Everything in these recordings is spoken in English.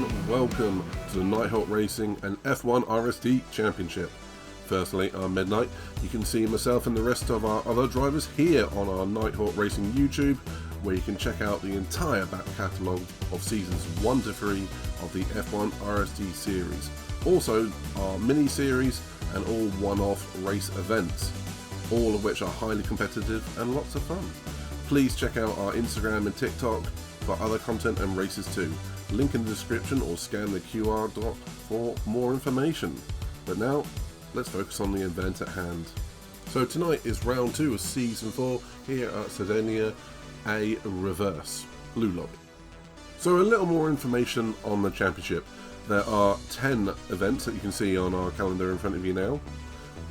and welcome to the Nighthawk Racing and F1 RST Championship. Firstly, I'm Midnight. You can see myself and the rest of our other drivers here on our Nighthawk Racing YouTube, where you can check out the entire back catalogue of seasons 1 to 3 of the F1 RST series. Also, our mini-series and all one-off race events, all of which are highly competitive and lots of fun. Please check out our Instagram and TikTok for other content and races too. Link in the description or scan the QR dot for more information. But now, let's focus on the event at hand. So tonight is round 2 of season 4 here at Sardegna, a reverse blue lobby. So a little more information on the championship. There are 10 events that you can see on our calendar in front of you now,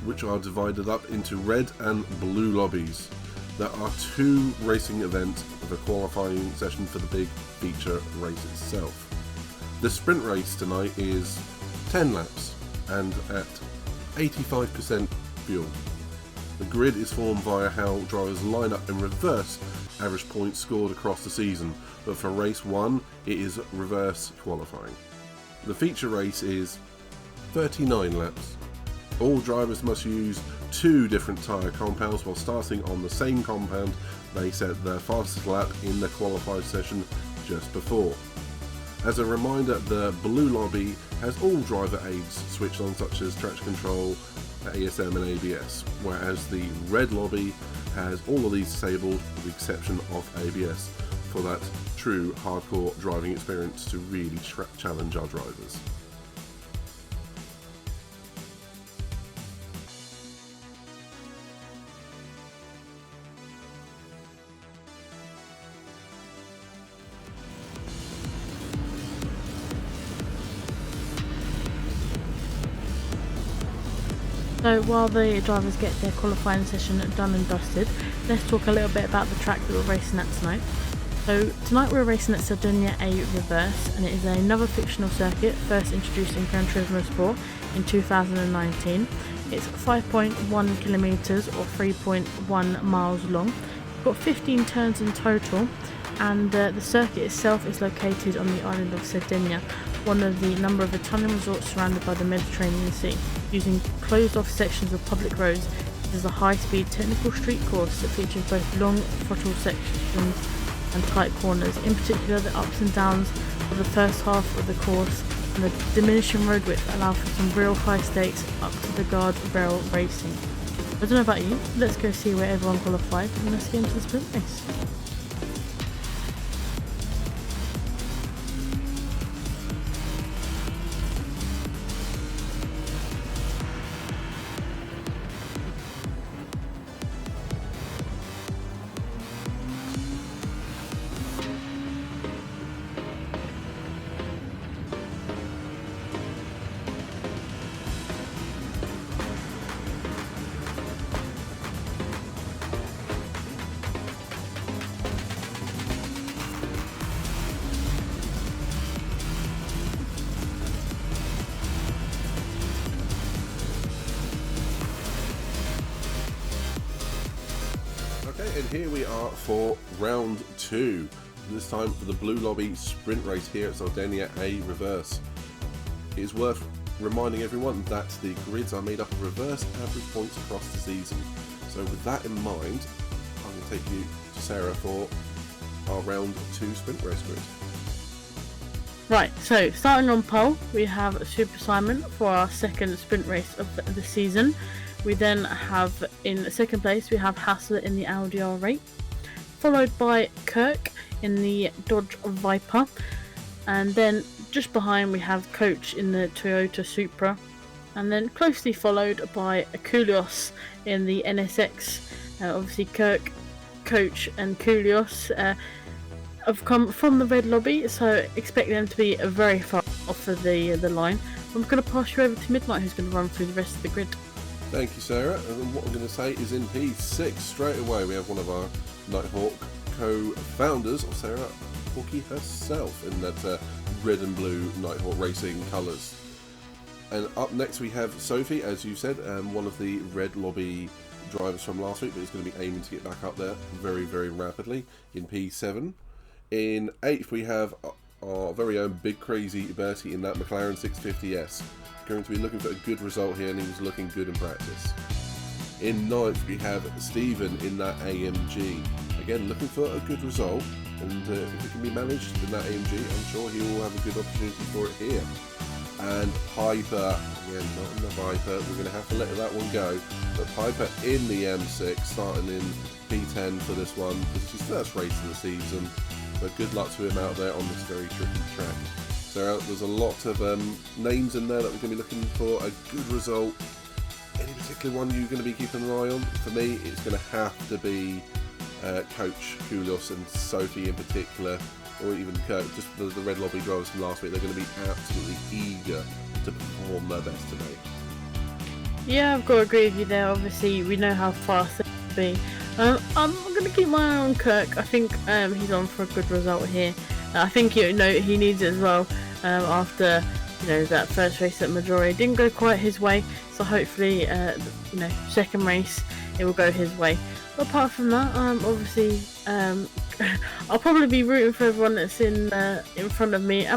which are divided up into red and blue lobbies. There are 2 racing events with a qualifying session for the big feature race itself. The sprint race tonight is 10 laps and at 85% fuel. The grid is formed via how drivers line up in reverse average points scored across the season, but for race 1 it is reverse qualifying. The feature race is 39 laps. All drivers must use 2 different tyre compounds while starting on the same compound they set their fastest lap in the qualified session just before. As a reminder, the blue lobby has all driver aids switched on, such as traction control, ASM and ABS, whereas the red lobby has all of these disabled with the exception of ABS for that true hardcore driving experience to really challenge our drivers. So while the drivers get their qualifying session done and dusted, let's talk a little bit about the track that we're racing at tonight. So tonight we're racing at Sardegna A Reverse, and it is another fictional circuit first introduced in Gran Turismo Sport in 2019. It's 5.1 kilometers or 3.1 miles long. It's got 15 turns in total, and the circuit itself is located on the island of Sardegna, one of the number of Italian resorts surrounded by the Mediterranean Sea. Using closed-off sections of public roads, it is a high-speed technical street course that features both long throttle sections and tight corners. In particular, the ups and downs of the first half of the course and the diminishing road width allow for some real high stakes up to the guardrail racing. I don't know about you, let's go see where everyone qualified and let's get into the sprint race. Okay, and here we are for round 2. This time for the blue lobby sprint race here at Sardegna A Reverse. It is worth reminding everyone that the grids are made up of reverse average points across the season. So with that in mind, I'm going to take you to Sarah for our round 2 sprint race grid. Right, so starting on pole, we have Super Simon for our second sprint race of the season. We then have, in second place, we have Hassler in the Audi R8, followed by Kirk in the Dodge Viper, and then just behind we have Coach in the Toyota Supra, and then closely followed by Koulios in the NSX. Obviously Kirk, Coach and Koulios have come from the red lobby, so expect them to be very far off of the line. I'm going to pass you over to Midnight, who's going to run through the rest of the grid. Thank you, Sarah. And then what I'm going to say is in P6 straight away we have one of our Nighthawk co-founders, or Sarah Hawkey herself, in that red and blue Nighthawk Racing colours. And up next we have Sophie, as you said, one of the red lobby drivers from last week, but he's going to be aiming to get back up there very, very rapidly in P7. In 8th we have our very own Big Crazy Bertie in that McLaren 650S. Going to be looking for a good result here, and he was looking good in practice. In ninth, we have Stephen in that AMG. Again, looking for a good result, and if it can be managed in that AMG, I'm sure he will have a good opportunity for it here. And Piper, again, not in the Viper, we're going to have to let that one go. But Piper in the M6, starting in P10 for this one. This is his first race of the season, but good luck to him out there on this very tricky track. So there's a lot of names in there that we're going to be looking for a good result. Any particular one you're going to be keeping an eye on? For me, it's going to have to be Coach Koulios and Sophie in particular, or even Kirk, just the Red Lobby drivers from last week. They're going to be absolutely eager to perform their best today. Yeah, I've got to agree with you there. Obviously, we know how fast they can be. I'm going to keep my eye on Kirk. I think he's on for a good result here. I think he needs it as well. After that first race at Maggiore didn't go quite his way, so hopefully second race it will go his way. But apart from that, obviously I'll probably be rooting for everyone that's in front of me,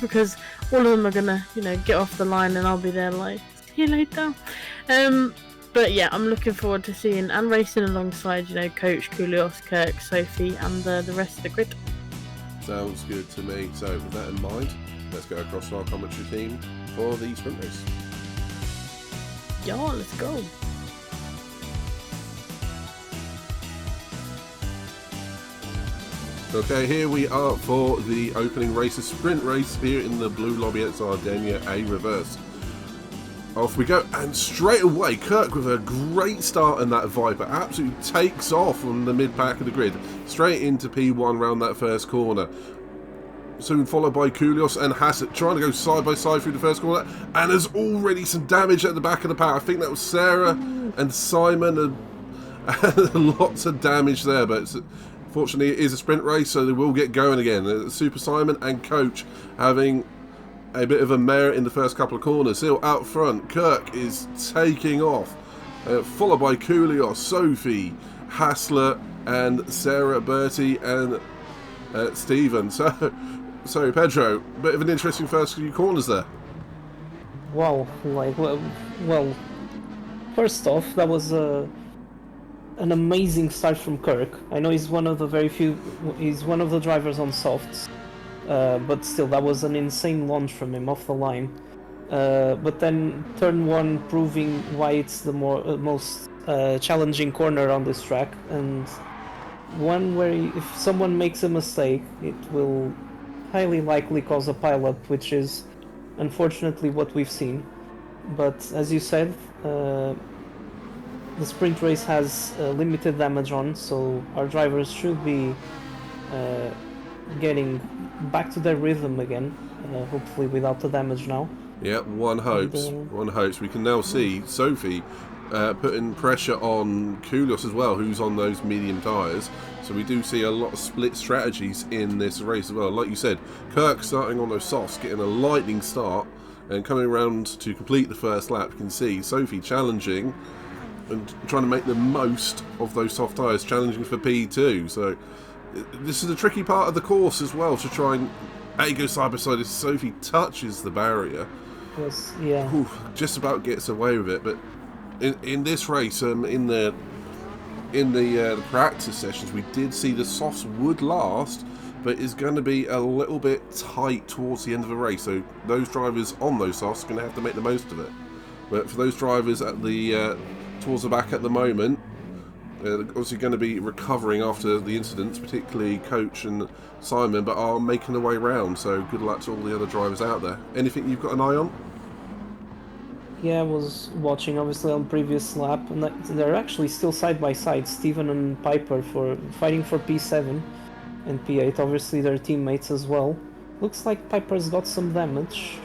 because all of them are gonna get off the line, and I'll be there like, see you later. But yeah, I'm looking forward to seeing and racing alongside Coach Koulios, Kirk, Sophie, and the rest of the grid. Sounds good to me. So with that in mind, let's go across to our commentary team for the sprint race. Yeah, let's go. Okay, here we are for the opening race, a sprint race here in the Blue Lobby at Sardegna, a reverse. Off we go, and straight away, Kirk with a great start in that Viper, absolutely takes off from the mid-pack of the grid, straight into P1 round that first corner. Soon followed by Koulios and Hassett, trying to go side by side through the first corner, and there's already some damage at the back of the pack. I think that was Sarah and Simon, and lots of damage there, but fortunately it is a sprint race, so they will get going again. Super Simon and Coach having a bit of a mare in the first couple of corners. Still out front, Kirk is taking off, followed by Koulios, Sophie, Hassler, and Sarah, Bertie, and Stephen. So Pedro, bit of an interesting first few corners there. Wow, well, first off, that was an amazing start from Kirk. I know he's one of the drivers on softs, but still, that was an insane launch from him off the line. But then turn one, proving why it's the most challenging corner on this track, and one where if someone makes a mistake, it will highly likely cause a pileup, which is unfortunately what we've seen. But as you said, the sprint race has limited damage on, so our drivers should be getting back to their rhythm again, hopefully without the damage now. Yeah, one hopes. We can now see Sophie putting pressure on Koulios as well, who's on those medium tyres. So we do see a lot of split strategies in this race as well. Like you said, Kirk starting on those softs, getting a lightning start, and coming around to complete the first lap. You can see Sophie challenging and trying to make the most of those soft tyres, challenging for P2. So this is a tricky part of the course as well, to try and go side by side. If Sophie touches the barrier, yes, yeah, just about gets away with it. But in this race, in the practice sessions, we did see the softs would last, but it's going to be a little bit tight towards the end of the race. So those drivers on those softs are going to have to make the most of it. But for those drivers at the towards the back at the moment, they're obviously going to be recovering after the incidents, particularly Coach and Simon, but are making their way round. So good luck to all the other drivers out there. Anything you've got an eye on? Yeah, I was watching obviously on previous lap, and they're actually still side by side, Stephen and Piper, fighting for P7 and P8. Obviously their teammates as well. Looks like Piper's got some damage.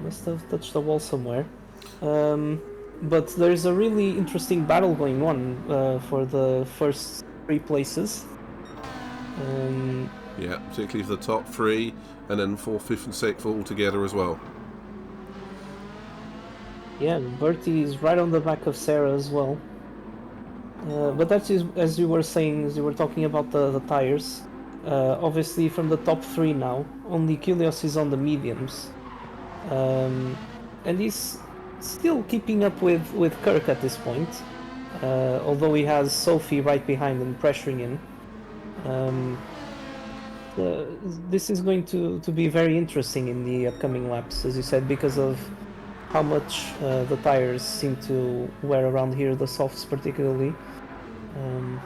Must have touched the wall somewhere. But there's a really interesting battle going on for the first three places. Yeah, particularly for the top three, and then 4th, 5th and 6th all together as well. Yeah, Bertie is right on the back of Sarah as well. But that's as you were saying, as you were talking about the tires. Obviously, from the top three now, only Kyrgios is on the mediums, and he's still keeping up with Kirk at this point. Although he has Sophie right behind him, pressuring him. This is going to be very interesting in the upcoming laps, as you said, because of how much the tires seem to wear around here, the softs particularly. And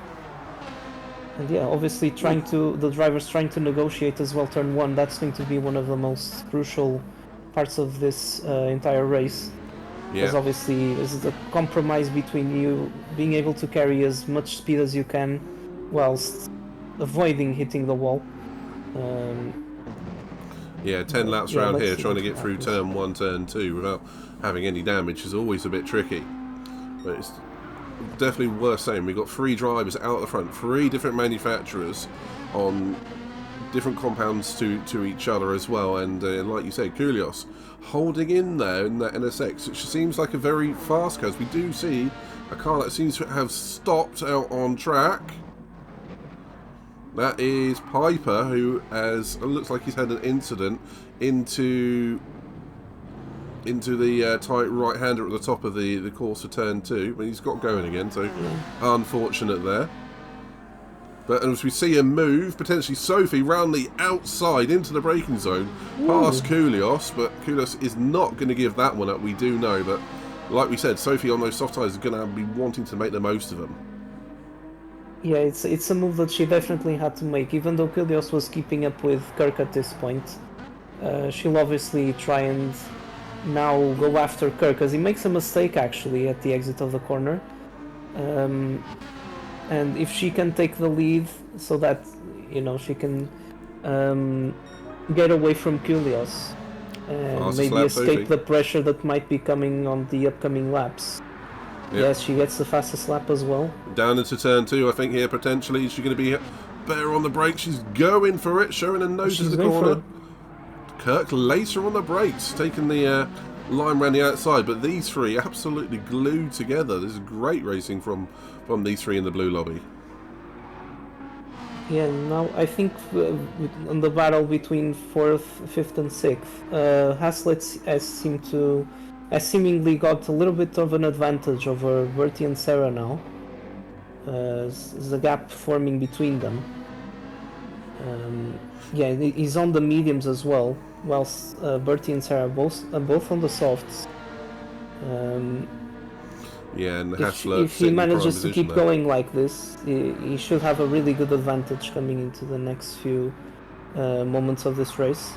yeah, obviously the drivers trying to negotiate as well turn one. That's going to be one of the most crucial parts of this entire race. Because obviously this is a compromise between you being able to carry as much speed as you can whilst avoiding hitting the wall. 10 laps around here trying to get through turn 1, turn 2 without having any damage is always a bit tricky. But it's definitely worth saying we've got 3 drivers out the front, 3 different manufacturers on different compounds to each other as well, and like you said, Kyrgios holding in there in that NSX, which seems like a very fast car. We do see a car that seems to have stopped out on track. That is Piper, who looks like he's had an incident into the tight right-hander at the top of the course for turn 2, but he's got going again, so unfortunate there. But as we see him move, potentially Sophie round the outside into the braking zone, past Kyrgios, but Kyrgios is not going to give that one up, we do know, but like we said, Sophie on those soft tyres is going to be wanting to make the most of them. Yeah, it's a move that she definitely had to make, even though Kyrgios was keeping up with Kirk at this point. She'll obviously try and now go after Kirk, as he makes a mistake actually at the exit of the corner. And if she can take the lead so that, she can get away from Kyrgios and maybe escape the pressure that might be coming on the upcoming laps. Yep. Yes, she gets the fastest lap as well. Down into turn 2, I think here potentially. Is she going to be better on the brakes? She's going for it, showing her nose to the corner. Kirk later on the brakes, taking the line around the outside, but these 3 absolutely glued together. This is great racing from these 3 in the blue lobby. Yeah, now I think on the battle between 4th, 5th and 6th, Haslett has seemingly got a little bit of an advantage over Bertie and Sarah now. There's a gap forming between them. Yeah, he's on the mediums as well, whilst Bertie and Sarah both on the softs. Yeah, and Haslett, if he manages to keep going like this, he should have a really good advantage coming into the next few moments of this race.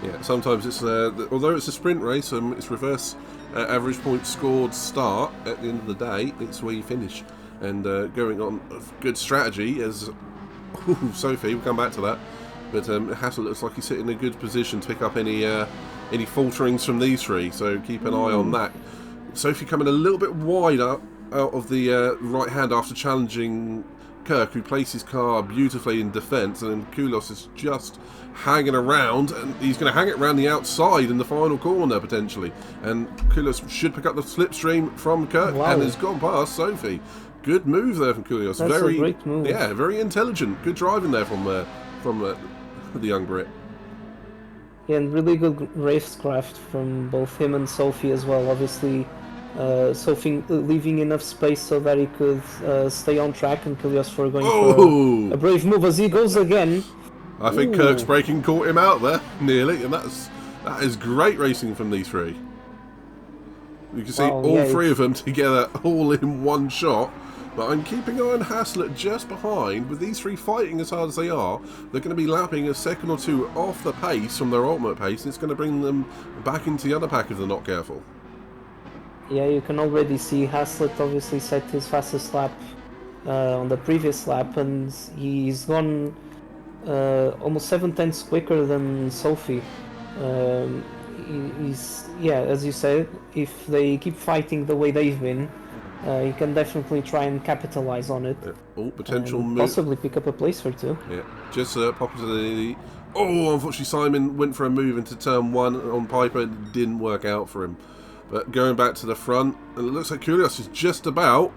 Yeah, sometimes it's although it's a sprint race, it's reverse average points scored start. At the end of the day, it's where you finish. And going on a good strategy as Sophie, we'll come back to that. But Haslett looks like he's sitting in a good position to pick up any falterings from these 3. So keep an eye on that. Sophie coming a little bit wide out of the right hand after challenging Kirk, who placed his car beautifully in defence, and Kyrgios is just hanging around, and he's going to hang it around the outside in the final corner potentially. And Kyrgios should pick up the slipstream from Kirk, and has gone past Sophie. Good move there from Kyrgios. That's a great move. Yeah, very intelligent. Good driving there from the young Brit. Yeah, and really good racecraft from both him and Sophie as well. Obviously, Sophie leaving enough space so that he could stay on track, and Kyrgios for going for a brave move as he goes again. I think Kirk's braking caught him out there, nearly, and that is great racing from these 3. You can see all 3 of them together, all in one shot. But I'm keeping an eye on Haslett just behind. With these 3 fighting as hard as they are, they're going to be lapping a second or 2 off the pace from their ultimate pace, and it's going to bring them back into the other pack if they're not careful. Yeah, you can already see Haslett obviously set his fastest lap on the previous lap, and he's gone almost 7/10 quicker than Sophie. As you said, if they keep fighting the way they've been, you can definitely try and capitalize on it. Potential move. Possibly pick up a place or 2. Yeah, just pop into the... unfortunately Simon went for a move into turn 1 on Piper. It didn't work out for him. But going back to the front, and it looks like Kyrgios is just about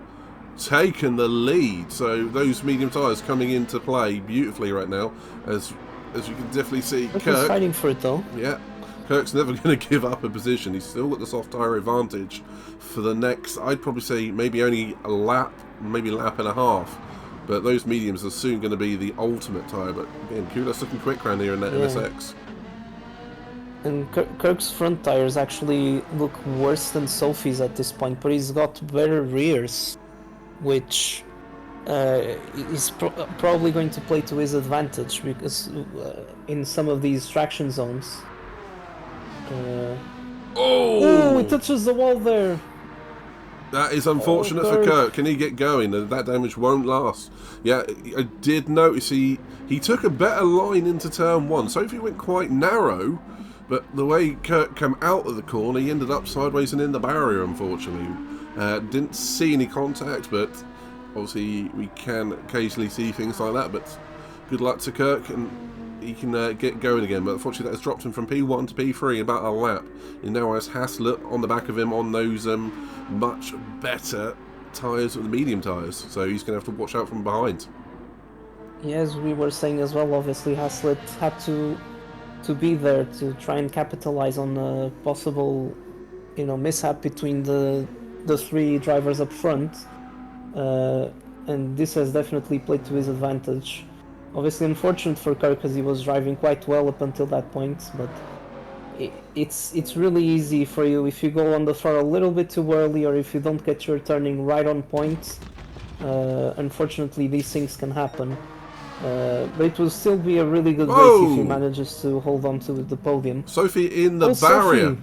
taken the lead. So those medium tyres coming into play beautifully right now, as you can definitely see. Kirk's fighting for it though. Yeah, Kirk's never going to give up a position. He's still got the soft tyre advantage for the next, I'd probably say maybe only a lap, maybe a lap and a half. But those mediums are soon going to be the ultimate tyre. But again, Kulik's looking quick around here in that NSX. And Kirk's front tires actually look worse than Sophie's at this point, but he's got better rears, which is probably going to play to his advantage, because in some of these traction zones... Oh, he touches the wall there! That is unfortunate for Kirk. Can he get going? That damage won't last. Yeah, I did notice he took a better line into turn 1. Sophie went quite narrow, but the way Kirk came out of the corner, he ended up sideways and in the barrier, unfortunately. Didn't see any contact, but obviously we can occasionally see things like that. But good luck to Kirk, and he can get going again. But unfortunately that has dropped him from P1 to P3 in about a lap. He now has Haslett on the back of him on those much better tyres, the medium tyres. So he's going to have to watch out from behind. Yeah, as we were saying as well, obviously Haslett had to be there to try and capitalize on a possible, mishap between the three drivers up front, and this has definitely played to his advantage. Obviously unfortunate for Kirk, because he was driving quite well up until that point, but it's really easy for you if you go on the throttle a little bit too early, or if you don't get your turning right on point. Unfortunately these things can happen. But it will still be a really good race if he manages to hold on to the podium. Sophie in the barrier. Sophie.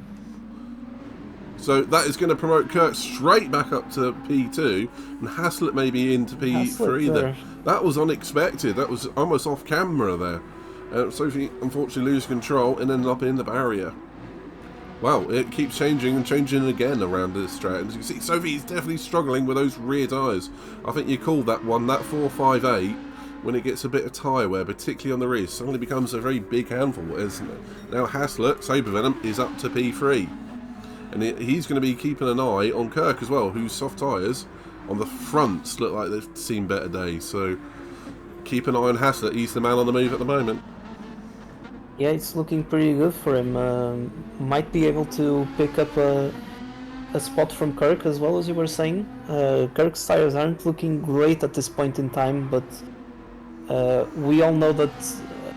So that is going to promote Kirk straight back up to P2, and Haslett maybe into P3 there. That was unexpected. That was almost off camera there. Sophie unfortunately loses control and ended up in the barrier. Wow, it keeps changing and changing again around this track. And as you can see, Sophie is definitely struggling with those rear tyres. I think you called that one, that 458. When it gets a bit of tyre wear, particularly on the rear, suddenly becomes a very big handful. As now Haslett, Saber Venom, is up to P3. And he's going to be keeping an eye on Kirk as well, whose soft tyres on the fronts look like they've seen better days. So keep an eye on Haslett. He's the man on the move at the moment. Yeah, it's looking pretty good for him. Might be able to pick up a spot from Kirk as well, as you were saying. Kirk's tyres aren't looking great at this point in time, but we all know that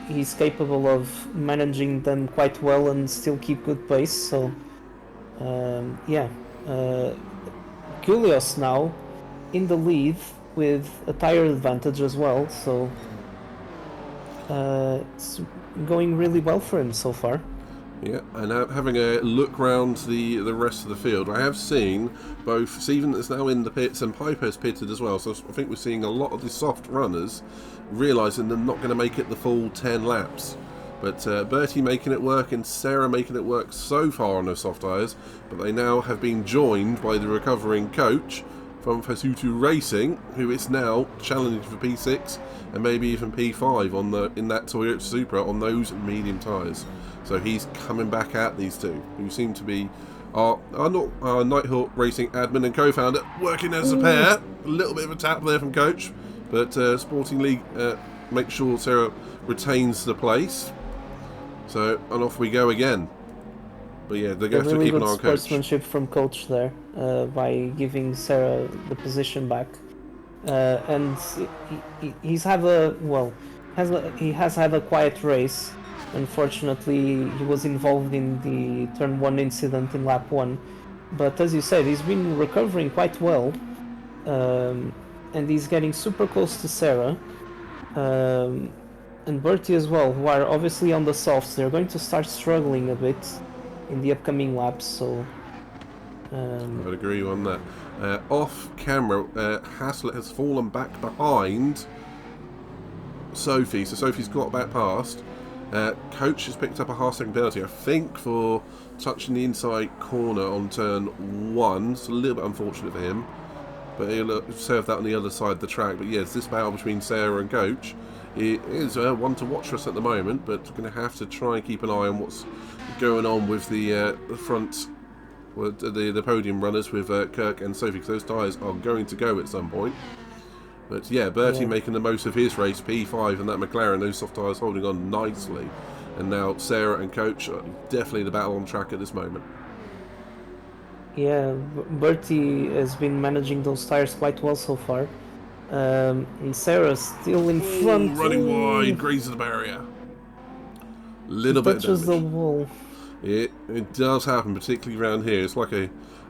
he's capable of managing them quite well and still keep good pace. So Koulios now in the lead with a tyre advantage as well, so it's going really well for him so far. Yeah, and having a look round the rest of the field, I have seen both Stephen is now in the pits and Piper's pitted as well, so I think we're seeing a lot of the soft runners realising they're not going to make it the full 10 laps. But Bertie making it work and Sarah making it work so far on those soft tyres, but they now have been joined by the recovering coach from Fasutu Racing, who is now challenging for P6 and maybe even P5 in that Toyota Supra on those medium tyres. So he's coming back at these two, who seem to be our Nighthawk Racing admin and co-founder, working as a pair. A little bit of a tap there from coach, but Sporting League make sure Sarah retains the place. So, and off we go again. But yeah, they're going to have to keep an eye on coach. Sportsmanship from coach there, by giving Sarah the position back, and he has had a quiet race. Unfortunately, he was involved in the turn 1 incident in lap 1, but as you said, he's been recovering quite well, and he's getting super close to Sarah, and Bertie as well, who are obviously on the softs. They're going to start struggling a bit in the upcoming laps, so I would agree on that. Off camera, Haslett has fallen back behind Sophie, so Sophie's got back past. Coach has picked up a half-second penalty, I think, for touching the inside corner on turn 1. It's a little bit unfortunate for him, but he'll serve that on the other side of the track. But yes, this battle between Sarah and Coach, it is one to watch for us at the moment, but we're going to have to try and keep an eye on what's going on with the front well, the podium runners with Kirk and Sophie, because those tyres are going to go at some point. But yeah, Bertie making the most of his race, P5 and that McLaren, those soft tyres holding on nicely. And now Sarah and Coach are definitely the battle on track at this moment. Yeah, Bertie has been managing those tyres quite well so far. And Sarah's still in front. Running wide, grazes the barrier. Little bit of damage. Touches the wall. It does happen, particularly around here. It's like a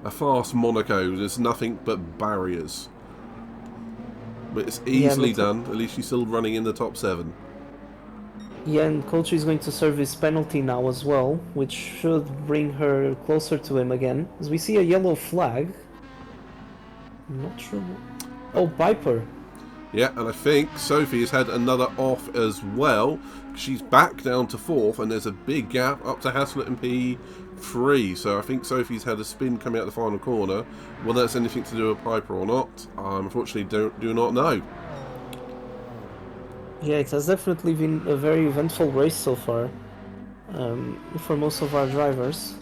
fast Monaco. There's nothing but barriers. But it's easily done. At least she's still running in the top 7. Yeah, and Coach is going to serve his penalty now as well, which should bring her closer to him again. As we see a yellow flag. I'm not sure. Oh, Piper. Yeah, and I think Sophie has had another off as well. She's back down to 4th, and there's a big gap up to Haslett and P3. So I think Sophie's had a spin coming out the final corner. Whether that's anything to do with Piper or not, I unfortunately do not know. Yeah, it has definitely been a very eventful race so far for most of our drivers.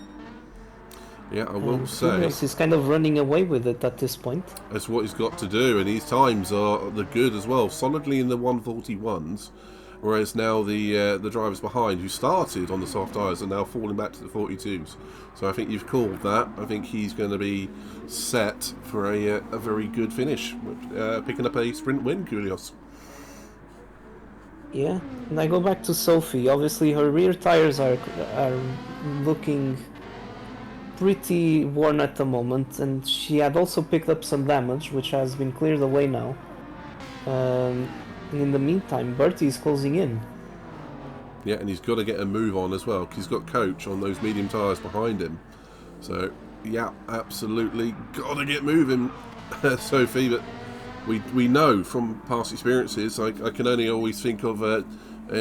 Yeah, I will say. He's kind of running away with it at this point. That's what he's got to do, and his times are the good as well, solidly in the 141s. Whereas now the drivers behind, who started on the soft tyres, are now falling back to the 42s. So I think you've called that. I think he's going to be set for a very good finish, picking up a sprint win, Koulios. Yeah, and I go back to Sophie. Obviously, her rear tyres are looking pretty worn at the moment, and she had also picked up some damage, which has been cleared away now. And in the meantime, Bertie is closing in. Yeah, and he's got to get a move on as well, because he's got Coach on those medium tyres behind him. So, yeah, absolutely got to get moving, Sophie. But we know from past experiences, I can only always think of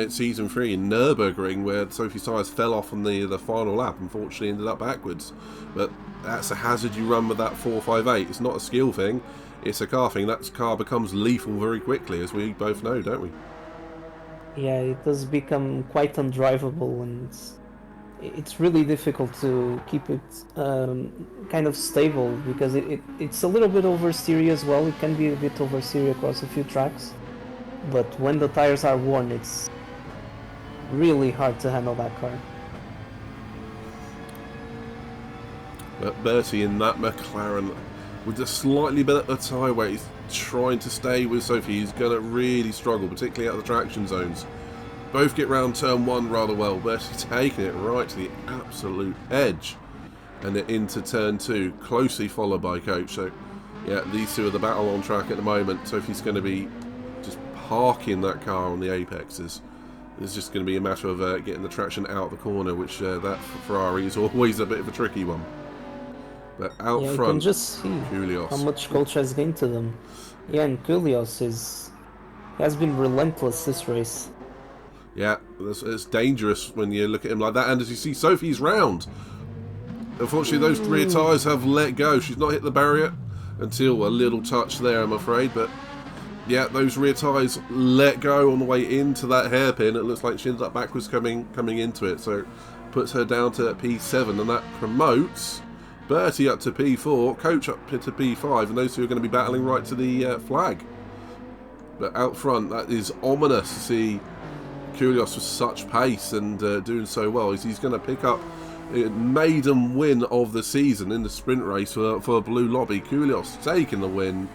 Season 3 in Nürburgring, where Sophie's tyres fell off on the final lap, unfortunately ended up backwards. But that's a hazard you run with that 458. It's not a skill thing, it's a car thing. That car becomes lethal very quickly, as we both know, don't we? Yeah, it does become quite undrivable, and it's really difficult to keep it kind of stable, because it's a little bit oversteery as well. It can be a bit oversteery across a few tracks, but when the tires are worn, it's really hard to handle that car. But Bertie in that McLaren with a slightly better tyre weight, he's trying to stay with Sophie. He's going to really struggle, particularly out of the traction zones. Both get round turn 1 rather well. Bertie taking it right to the absolute edge, and then into turn 2, closely followed by Coach. So yeah, these two are the battle on track at the moment. Sophie's going to be just parking that car on the apexes. It's just going to be a matter of getting the traction out the corner, which that Ferrari is always a bit of a tricky one. But out front, you can just see Koulios. how much Coach has gained to them. Yeah, and Koulios has been relentless this race. Yeah, it's dangerous when you look at him like that. And as you see, Sophie's round. Unfortunately, those rear tyres have let go. She's not hit the barrier until a little touch there, I'm afraid. But yeah, those rear tyres let go on the way into that hairpin. It looks like she ends up backwards coming into it. So puts her down to P7, and that promotes Bertie up to P4, Coach up to P5, and those two are going to be battling right to the flag. But out front, that is ominous to see Koulios with such pace and doing so well. He's going to pick up a maiden win of the season in the sprint race for Blue Lobby. Koulios taking the win.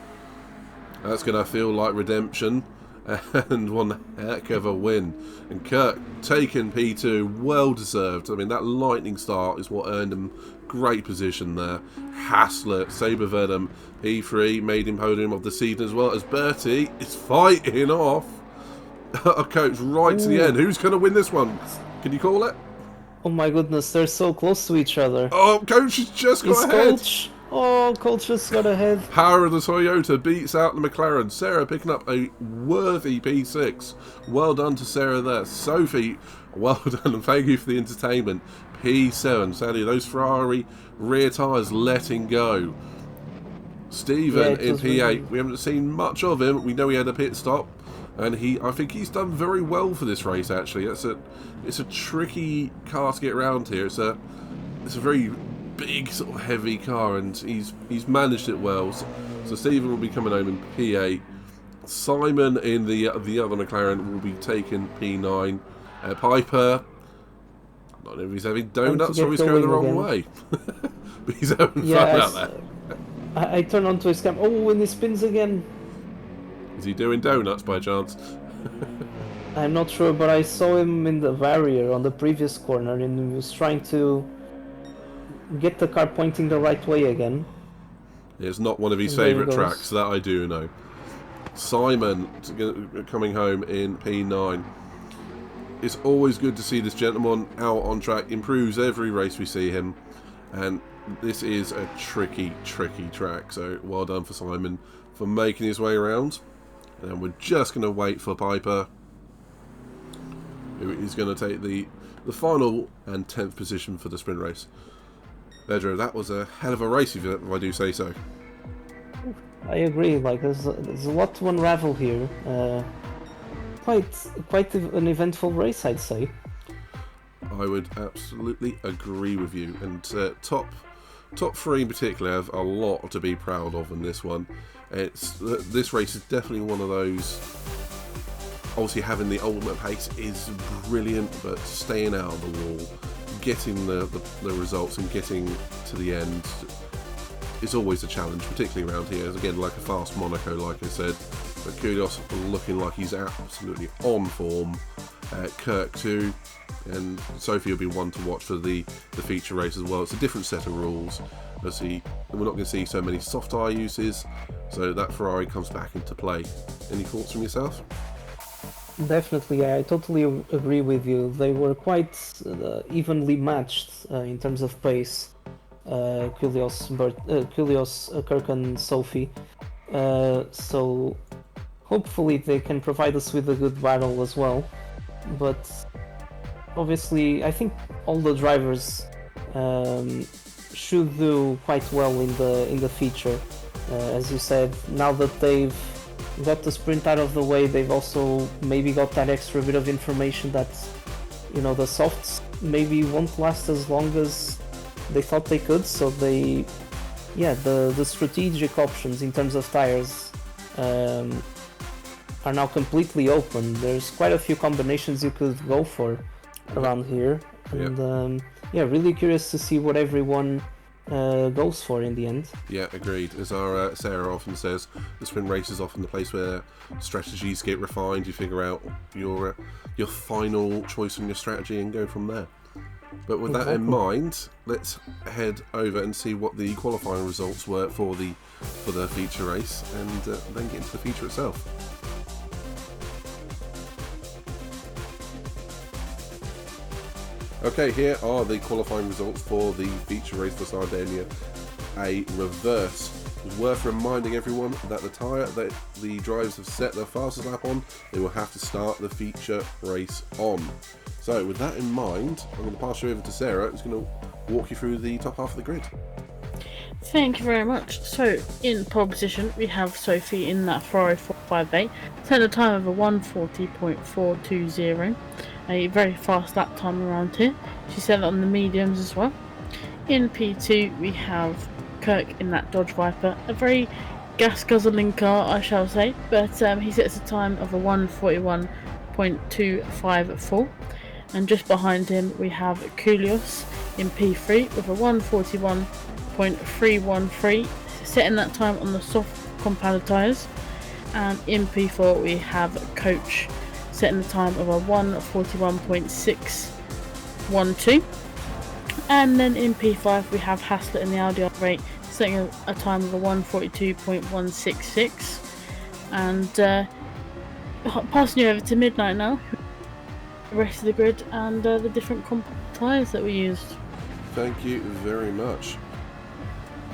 That's going to feel like redemption, and one heck of a win. And Kirk taking P2, well deserved. I mean, that lightning start is what earned him great position there. Haslett, Saber-Verdum, P3, made him podium of the season, as well as Bertie is fighting off a Coach right to the end. Who's going to win this one? Can you call it? Oh my goodness, they're so close to each other. Oh, Coach has just got ahead. Coach. Oh, Coach just got ahead. Power of the Toyota beats out the McLaren. Sarah picking up a worthy P6. Well done to Sarah there. Sophie, well done, and thank you for the entertainment. P7. Sadly, those Ferrari rear tyres letting go. Stephen in P8. We haven't seen much of him. We know he had a pit stop, and I think he's done very well for this race. Actually, it's a tricky car to get around here. It's a very big sort of heavy car, and he's managed it well. So Stephen will be coming home in P8. Simon in the other McLaren will be taking P9. Piper, I don't know if he's having donuts or he's going the wrong way. But he's having fun out there. I turn onto his cam. Oh, and he spins again. Is he doing donuts by chance? I'm not sure, but I saw him in the barrier on the previous corner, and he was trying to get the car pointing the right way again. It's not one of his favourite tracks, that I do know. Simon coming home in P9. It's always good to see this gentleman out on track. Improves every race we see him, and this is a tricky track. So well done for Simon for making his way around. And we're just going to wait for Piper, who is going to take the final and 10th position for the sprint race. Pedro, that was a hell of a race, if I do say so. I agree. Like there's a lot to unravel here. Quite an eventful race, I'd say. I would absolutely agree with you. And top three in particular have a lot to be proud of in this one. This race is definitely one of those. Obviously, having the ultimate pace is brilliant, but staying out of the wall, getting the results, and getting to the end is always a challenge, particularly around here. Again, like a fast Monaco, like I said. But Koulias looking like he's absolutely on form. Kirk too, and Sophie will be one to watch for the feature race as well. It's a different set of rules. Obviously, we're not going to see so many soft tyre uses, so that Ferrari comes back into play. Any thoughts from yourself? Definitely, I totally agree with you. They were quite evenly matched in terms of pace. Koulias, Kirk and Sophie. So hopefully they can provide us with a good battle as well. But obviously, I think all the drivers should do quite well in the feature. As you said, now that they've got the sprint out of the way, they've also maybe got that extra bit of information that, you know, the softs maybe won't last as long as they thought they could. So the strategic options in terms of tires are now completely open. There's quite a few combinations you could go for around here, and really curious to see what everyone goes for in the end. Yeah, agreed. As our Sarah often says, the sprint race is often the place where strategies get refined. You figure out your final choice on your strategy and go from there. But with that in mind, let's head over and see what the qualifying results were for the feature race, and then get into the feature itself. Okay, here are the qualifying results for the feature race for Sardegna, a reverse. It's worth reminding everyone that the tyre that the drivers have set their fastest lap on, they will have to start the feature race on. So with that in mind, I'm going to pass you over to Sarah, who's going to walk you through the top half of the grid. Thank you very much. So in pole position we have Sophie in that Ferrari 458, set a time of a 1:40.420, a very fast lap time around here. She set it on the mediums as well. In P2 we have Kirk in that Dodge Viper, a very gas guzzling car I shall say, but he sets a time of a 1:41.254. And just behind him we have Koulias in P3 with a 1:41.313, setting that time on the soft compound tyres. And in P4 we have Coach setting the time of a 1:41.612. And then in P5 we have Haslett in the Audi R8 setting a time of a 1:42.166. And passing you over to Midnight now, the rest of the grid and the different compound tyres that we used. Thank you very much.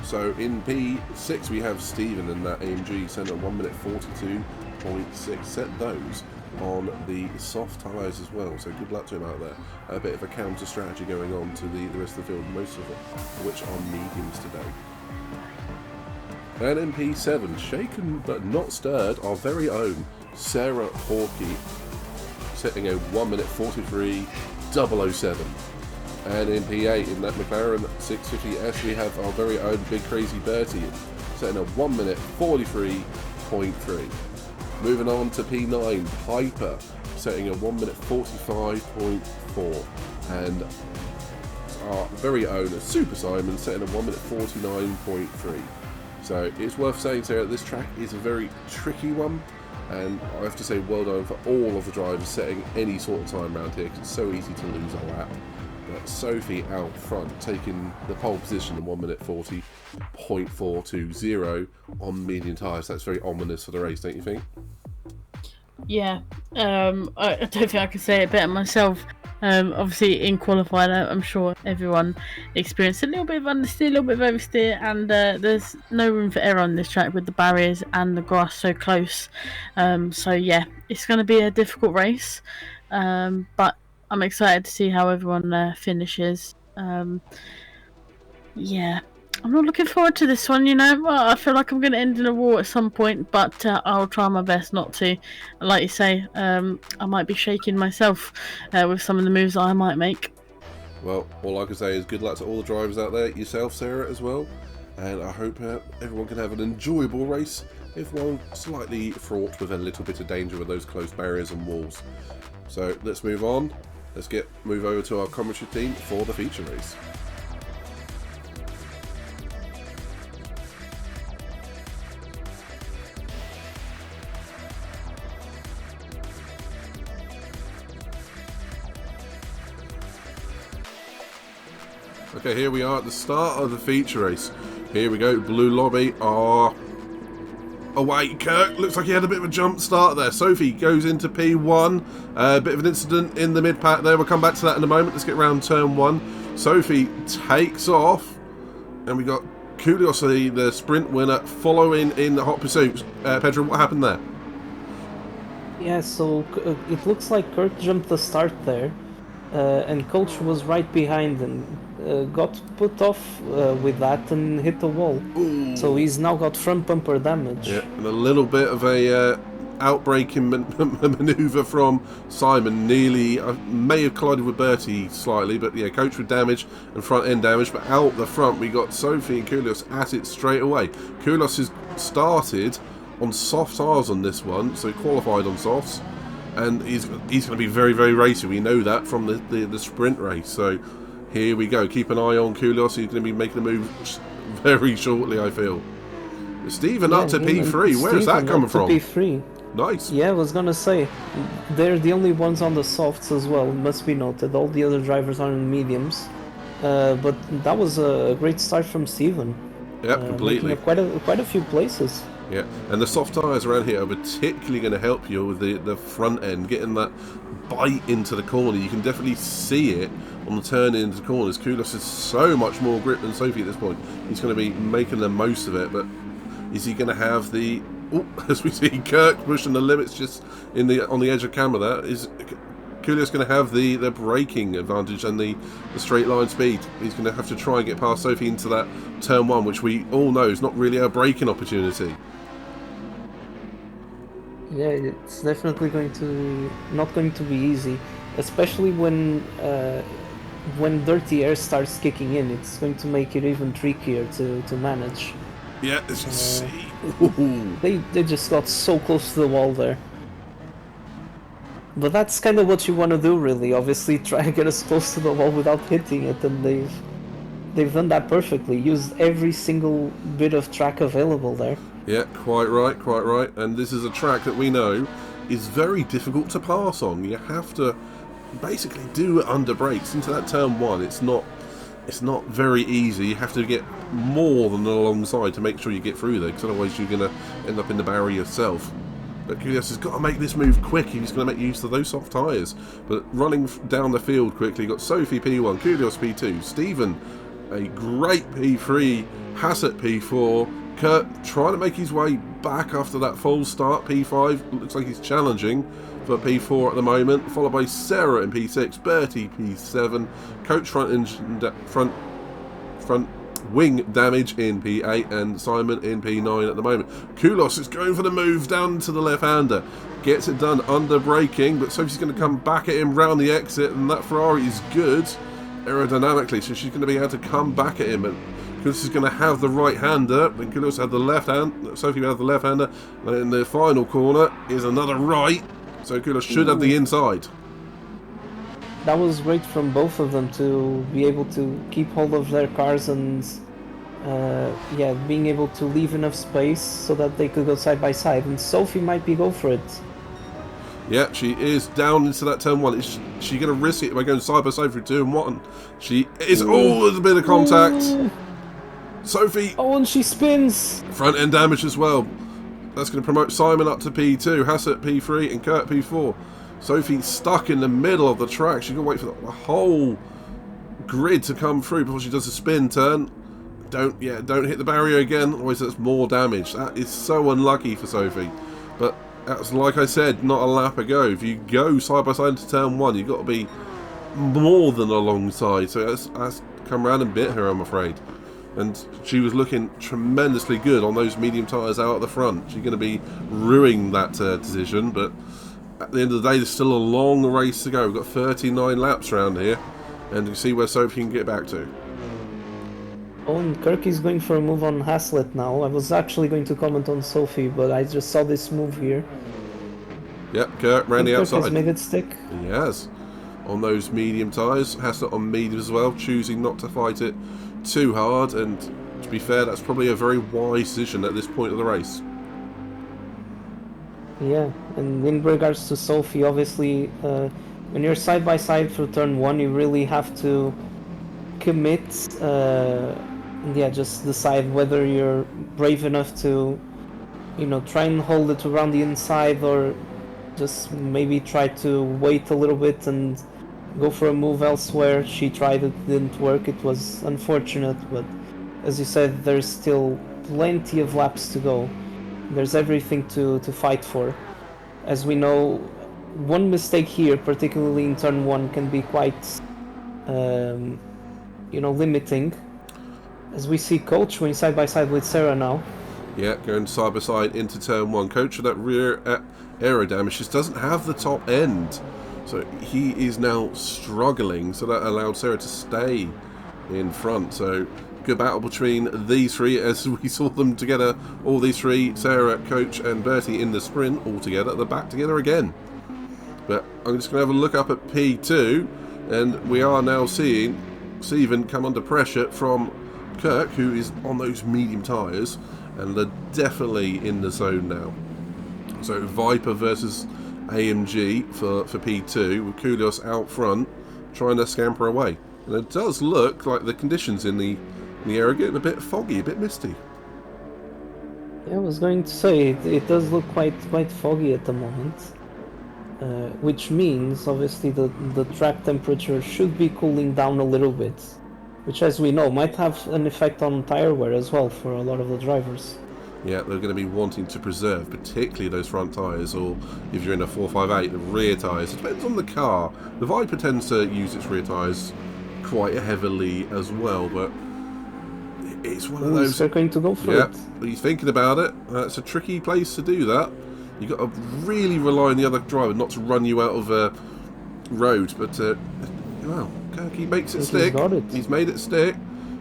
So in P6 we have Stephen in that AMG sent at 1:42.6. Set those on the soft tyres as well, so good luck to him out there. A bit of a counter strategy going on to the rest of the field, most of it which are mediums today. And in P7, shaken but not stirred, our very own Sarah Hawkey, setting a 1:43.007. And in P8, in that McLaren 650S, we have our very own Big Crazy Bertie, setting a 1 minute 43.3. Moving on to P9, Piper, setting a 1 minute 45.4. And our very own Super Simon, setting a 1 minute 49.3. So it's worth saying, Sarah, this track is a very tricky one. And I have to say well done for all of the drivers setting any sort of time around here, because it's so easy to lose a lap. But Sophie out front, taking the pole position in 1 minute 40.420 on medium tyres. That's very ominous for the race, don't you think? Yeah, I don't think I can say it better myself. Obviously in qualifying, I'm sure everyone experienced a little bit of understeer, a little bit of oversteer, and there's no room for error on this track with the barriers and the grass so close. So yeah, it's going to be a difficult race, but I'm excited to see how everyone finishes. Yeah, I'm not looking forward to this one, you know. Well, I feel like I'm going to end in a war at some point, but I'll try my best not to. Like you say, I might be shaking myself with some of the moves I might make. Well, all I can say is good luck to all the drivers out there, yourself, Sarah, as well. And I hope everyone can have an enjoyable race, if one slightly fraught with a little bit of danger with those close barriers and walls. So let's move on. Let's move over to our commentary team for the feature race. Okay, here we are at the start of the feature race. Here we go, Blue Lobby are away. Kirk looks like he had a bit of a jump start there. Sophie goes into P1. A bit of an incident in the mid-pack there. We'll come back to that in a moment. Let's get round turn 1. Sophie takes off. And we got Kulios, the sprint winner, following in the hot pursuit. Pedro, what happened there? Yeah, so it looks like Kurt jumped the start there. And Coach was right behind and got put off with that and hit the wall. Ooh. So he's now got front bumper damage. Yeah, and a little bit of a outbreaking manoeuvre from Simon. Nearly may have collided with Bertie slightly, but yeah, Coach with damage and front end damage. But out the front, we got Sophie and Kulios at it straight away. Kulios has started on soft tyres on this one, so he qualified on softs. And he's going to be very, very racy. We know that from the sprint race. So here we go. Keep an eye on Kulios. He's going to be making a move very shortly, I feel. Stephen up to P3. Where is that coming from? P3. Nice. Yeah, I was going to say, they're the only ones on the softs as well, must be noted. All the other drivers are in mediums. But that was a great start from Stephen. Yeah, completely. Quite a few places. Yeah, and the soft tyres around here are particularly going to help you with the front end, getting that bite into the corner. You can definitely see it on the turn into the corners. Kulios has so much more grip than Sophie at this point. He's going to be making the most of it, but is he going to have the... Oh, as we see Kirk pushing the limits just on the edge of camera there. Is Kulios going to have the braking advantage and the straight line speed? He's going to have to try and get past Sophie into that turn 1, which we all know is not really a braking opportunity. Yeah, it's definitely not going to be easy, especially when dirty air starts kicking in. It's going to make it even trickier to manage. Yeah, as you can see. They just got so close to the wall there. But that's kind of what you want to do, really. Obviously, try to get as close to the wall without hitting it, and they've done that perfectly. Used every single bit of track available there. Yeah, quite right, quite right. And this is a track that we know is very difficult to pass on. You have to basically do it under brakes into that turn 1. It's not very easy. You have to get more than alongside to make sure you get through there, because otherwise you're going to end up in the barrier yourself. But Kulios has got to make this move quick if he's going to make use of those soft tyres. But running down the field quickly, got Sophie P1, Kulios P2, Stephen a great P3, Hassett P4, Kurt trying to make his way back after that false start, P5, looks like he's challenging for P4 at the moment, followed by Sarah in P6, Bertie P7, Coach front wing damage in P8, and Simon in P9 at the moment. Kulios is going for the move down to the left-hander, gets it done under braking, but Sophie's going to come back at him round the exit, and that Ferrari is good. aerodynamically, so she's going to be able to come back at him. And Kudos is going to have the right-hander, then Kudos had the left-hand, Sophie will have the left-hander, and in the final corner is another right, so Kudos should have the inside. That was great from both of them to be able to keep hold of their cars and yeah, being able to leave enough space so that they could go side by side, and Sophie might go for it. Yeah, she is down into that turn 1. Is she going to risk it by going side by side through turn 1? She is all a bit of contact. Sophie. Oh, and she spins. Front end damage as well. That's going to promote Simon up to P2, Hassett P3, and Kurt P4. Sophie stuck in the middle of the track. She's going to wait for the whole grid to come through before she does a spin turn. Don't hit the barrier again, otherwise that's more damage. That is so unlucky for Sophie. But that's, like I said, not a lap ago. If you go side by side into turn 1, you've got to be more than alongside. So that's come around and bit her, I'm afraid. And she was looking tremendously good on those medium tyres out at the front. She's going to be ruining that decision, but at the end of the day, there's still a long race to go. We've got 39 laps around here, and you can see where Sophie can get back to. Oh, and Kirk is going for a move on Haslett now. I was actually going to comment on Sophie, but I just saw this move here. Yep, Kirk ran the outside. Kirk has made it stick. He has. On those medium tyres, Haslett on medium as well, choosing not to fight it too hard, and to be fair, that's probably a very wise decision at this point of the race. Yeah, and in regards to Sophie, obviously, when you're side by side through turn 1, you really have to commit, and yeah, just decide whether you're brave enough to, you know, try and hold it around the inside, or just maybe try to wait a little bit and go for a move elsewhere. She tried it, didn't work. It was unfortunate, but as you said, there's still plenty of laps to go. There's everything to fight for. As we know, one mistake here, particularly in turn 1, can be quite, you know, limiting. As we see Coach going side by side with Sarah now. Yeah, going side by side into turn 1. Coach with that rear aero damage just doesn't have the top end. So he is now struggling, so that allowed Sarah to stay in front. So good battle between these three as we saw them together, all these three, Sarah, Coach and Bertie in the sprint all together. They're back together again. But I'm just going to have a look up at P2, and we are now seeing Stephen come under pressure from Kirk, who is on those medium tyres, and they're definitely in the zone now. So Viper versus AMG for P2, with Koulias out front trying to scamper away. And it does look like the conditions in the air are getting a bit foggy, a bit misty. Yeah, I was going to say, it does look quite foggy at the moment. Which means, obviously, the track temperature should be cooling down a little bit. Which, as we know, might have an effect on tyre wear as well for a lot of the drivers. Yeah, they're going to be wanting to preserve, particularly those front tyres, or if you're in a 458, the rear tyres. It depends on the car. The Viper tends to use its rear tyres quite heavily as well, but it's one of those... They're going to go for it. Yeah, he's thinking about it. It's a tricky place to do that. You've got to really rely on the other driver not to run you out of a road, but, well, he makes it stick. He's made it stick.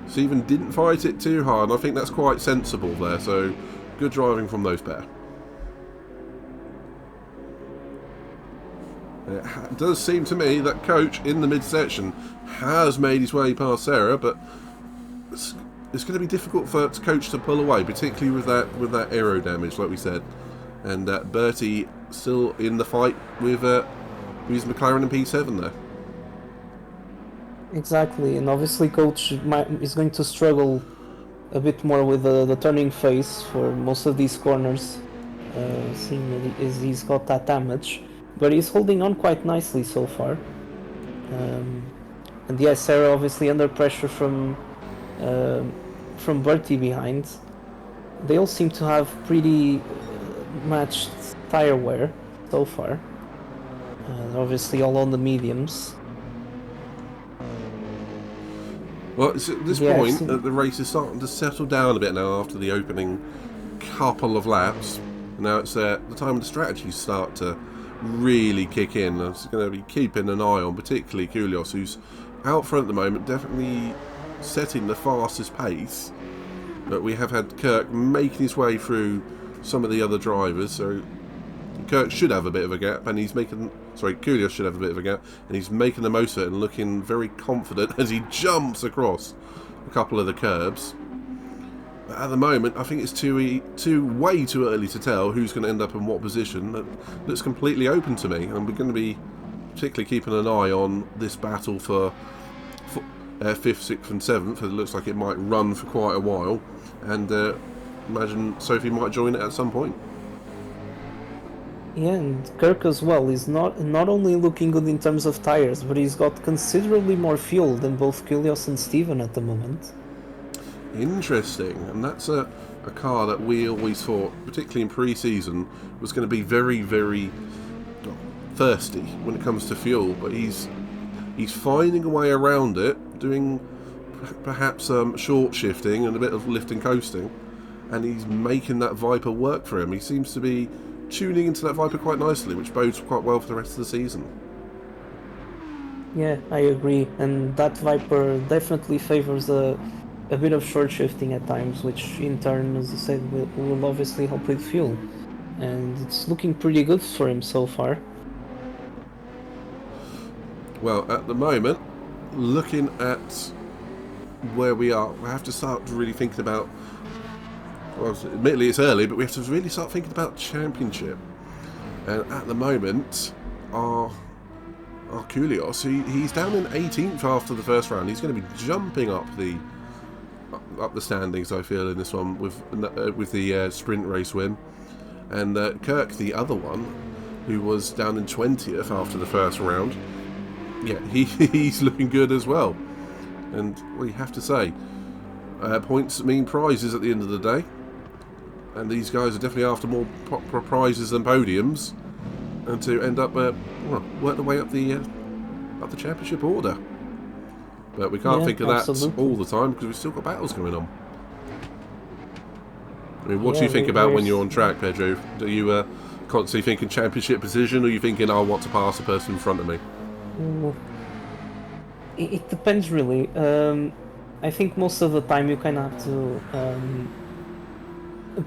Stephen didn't fight it too hard, and I think that's quite sensible there, so good driving from those pair. It does seem to me that Coach in the midsection has made his way past Sarah, but it's going to be difficult for Coach to pull away, particularly with that aero damage, like we said. And Bertie still in the fight with his Mclaren and P7 there. Exactly, and obviously Coach is going to struggle a bit more with the turning phase for most of these corners, seeing as he's got that damage. But he's holding on quite nicely so far. And yes, Sarah obviously under pressure from Bertie behind. They all seem to have pretty matched tyre wear so far. Obviously all on the mediums. Well, it's at this point that the race is starting to settle down a bit now after the opening couple of laps. Now it's the time the strategies start to really kick in. I'm going to be keeping an eye on particularly Koulias, who's out front at the moment, definitely setting the fastest pace. But we have had Kirk making his way through some of the other drivers, so Kirk should have a bit of a gap, and he's making... Sorry, Koulias should have a bit of a gap, and he's making the most of it and looking very confident as he jumps across a couple of the curbs. But at the moment, I think it's way too early to tell who's going to end up in what position. That looks completely open to me, and we're going to be particularly keeping an eye on this battle for 5th, 6th and 7th. It looks like it might run for quite a while, and imagine Sophie might join it at some point. Yeah, and Kirk as well is not only looking good in terms of tires, but he's got considerably more fuel than both Koulias and Steven at the moment. Interesting, and that's a car that we always thought, particularly in pre-season, was going to be very, very thirsty when it comes to fuel, but he's finding a way around it, doing perhaps short shifting and a bit of lifting coasting, and he's making that Viper work for him. He seems to be tuning into that Viper quite nicely, which bodes quite well for the rest of the season. Yeah, I agree, and that Viper definitely favors a bit of short shifting at times, which in turn, as I said, will obviously help with fuel, and it's looking pretty good for him so far. Well, at the moment, looking at where we are, we have to start really thinking about, well, admittedly it's early, but we have to really start thinking about championship. And at the moment, our Koulias, he's down in 18th after the first round. He's going to be jumping up the standings, I feel, in this one with the sprint race win. And Kirk, the other one, who was down in 20th after the first round, yeah, he's looking good as well. And we have to say, points mean prizes at the end of the day, and these guys are definitely after more prizes than podiums, and to end up work their way up the championship order. But we can't think of that all the time because we've still got battles going on. I mean, what do you think about when you're on track, Pedro? Do you constantly thinking championship position, or are you thinking, I want to pass the person in front of me? It depends really. I think most of the time you kind of have to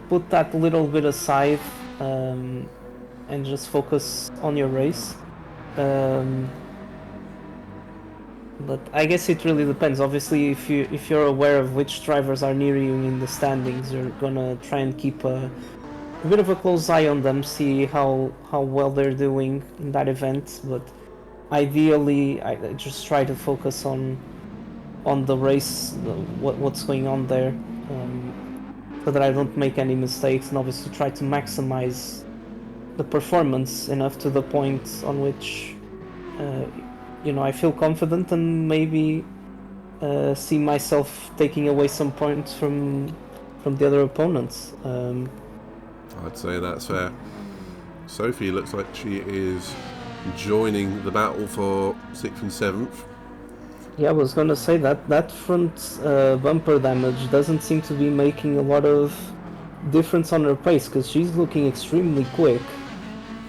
put that little bit aside and just focus on your race. But I guess it really depends. Obviously, if you're aware of which drivers are near you in the standings, you're gonna try and keep a bit of a close eye on them, see how well they're doing in that event. But ideally, I just try to focus on the race, what's going on there, so that I don't make any mistakes, and obviously try to maximize the performance enough to the point on which I feel confident and maybe see myself taking away some points from the other opponents. I'd say that's fair. Sophie looks like she is joining the battle for 6th and 7th. Yeah, I was gonna say that front bumper damage doesn't seem to be making a lot of difference on her pace, because she's looking extremely quick.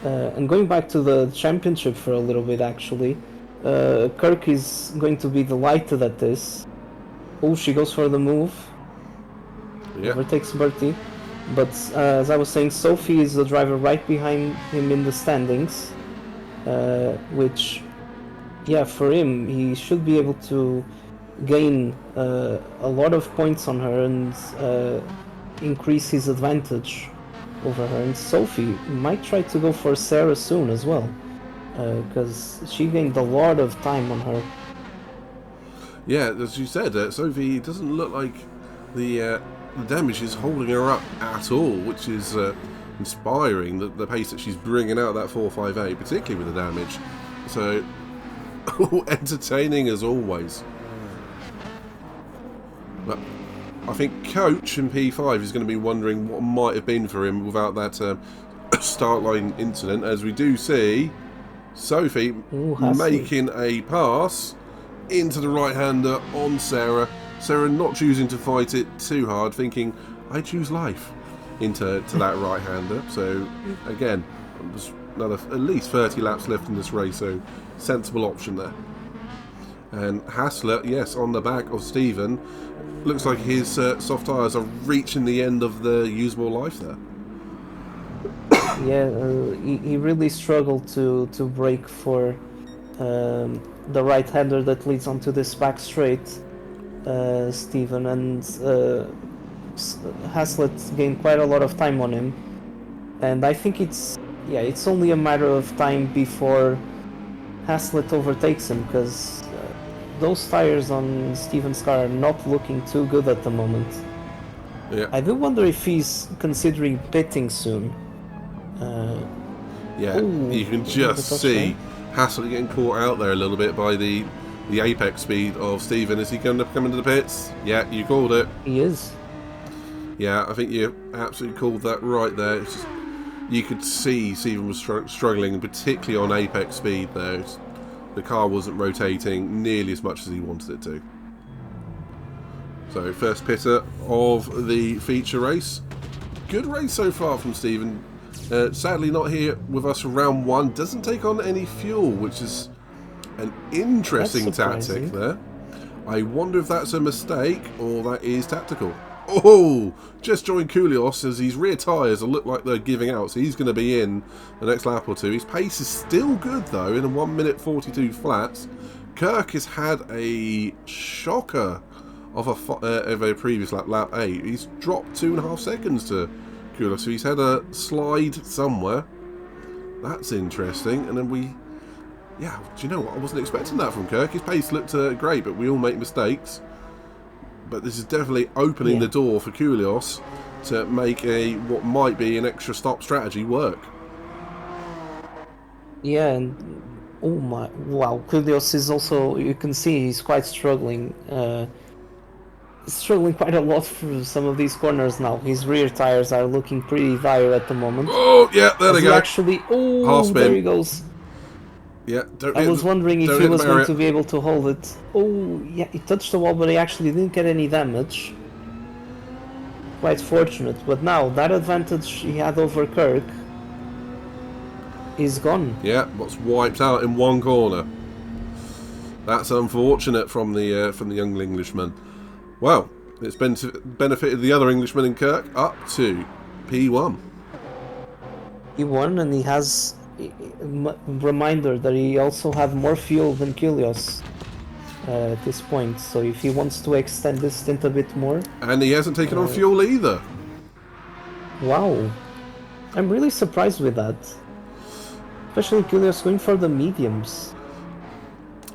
And going back to the championship for a little bit, actually, Kirk is going to be delighted at this. Oh, she goes for the move. Yeah. Overtakes Bertie. But as I was saying, Sophie is the driver right behind him in the standings, which, yeah, for him, he should be able to gain a lot of points on her and increase his advantage over her. And Sophie might try to go for Sarah soon as well, because she gained a lot of time on her. Yeah, as you said, Sophie doesn't look like the damage is holding her up at all, which is inspiring, the pace that she's bringing out that 458, particularly with the damage. So, entertaining as always. But I think Coach in P5 is going to be wondering what might have been for him without that start line incident, as we do see Sophie making a pass into the right-hander on Sarah. Sarah not choosing to fight it too hard, thinking, I choose life, into that right-hander. So, again, there's another at least 30 laps left in this race, so sensible option there. And Hassler, yes, on the back of Stephen. Looks like his soft tyres are reaching the end of the usable life there. Yeah, he really struggled to brake for the right-hander that leads onto this back straight, Stephen, and Haslett gained quite a lot of time on him. And I think it's only a matter of time before Haslett overtakes him, because those tires on Stephen's car are not looking too good at the moment. Yeah. I do wonder if he's considering pitting soon. You can just see Hassel getting caught out there a little bit by the apex speed of Stephen. Is he going to come into the pits? Yeah, you called it. He is. Yeah, I think you absolutely called that right there. It's just, you could see Stephen was struggling, particularly on apex speed there. The car wasn't rotating nearly as much as he wanted it to. So, first pitter of the feature race. Good race so far from Stephen. Sadly not here with us for round one. Doesn't take on any fuel, which is an interesting tactic there. I wonder if that's a mistake or that is tactical. Oh, just joined Koulios as his rear tyres look like they're giving out, so he's going to be in the next lap or two. His pace is still good though, in a 1 minute 42 flats. Kirk has had a shocker of a previous lap, lap 8. He's dropped 2.5 seconds to Koulios, so he's had a slide somewhere. That's interesting. And then do you know what? I wasn't expecting that from Kirk. His pace looked great, but we all make mistakes. But this is definitely opening the door for Koulios to make what might be an extra stop strategy work. Yeah, and Koulios is also, you can see he's quite struggling. Struggling quite a lot for some of these corners now. His rear tires are looking pretty dire at the moment. Oh, yeah, there they go. Actually, there he goes. Yeah, I was wondering if he was going to be able to hold it. Oh, yeah, he touched the wall, but he actually didn't get any damage. Quite fortunate. But now, that advantage he had over Kirk is gone. Yeah, what's wiped out in one corner. That's unfortunate from the young Englishman. Well, it's benefited the other Englishman in Kirk up to P1. P1, and he has reminder that he also had more fuel than Koulios at this point, so if he wants to extend this stint a bit more. And he hasn't taken on fuel either. Wow, I'm really surprised with that, especially Koulios going for the mediums.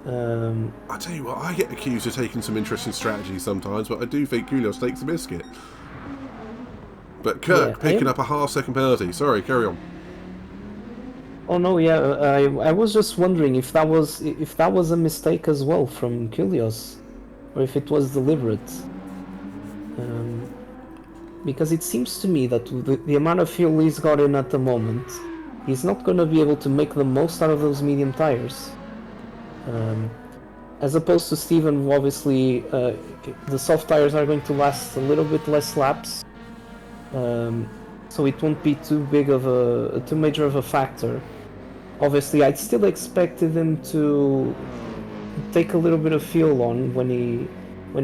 I tell you what, I get accused of taking some interesting strategies sometimes, but I do think Koulios takes the biscuit. But Kirk picking up a half-second penalty. Sorry, carry on. Oh no, yeah, I was just wondering if that was a mistake as well from Koulios, or if it was deliberate. Because it seems to me that the amount of fuel he's got in at the moment, he's not going to be able to make the most out of those medium tires. As opposed to Stephen, who obviously the soft tires are going to last a little bit less laps, so it won't be too major of a factor. Obviously, I'd still expected him to take a little bit of fuel on when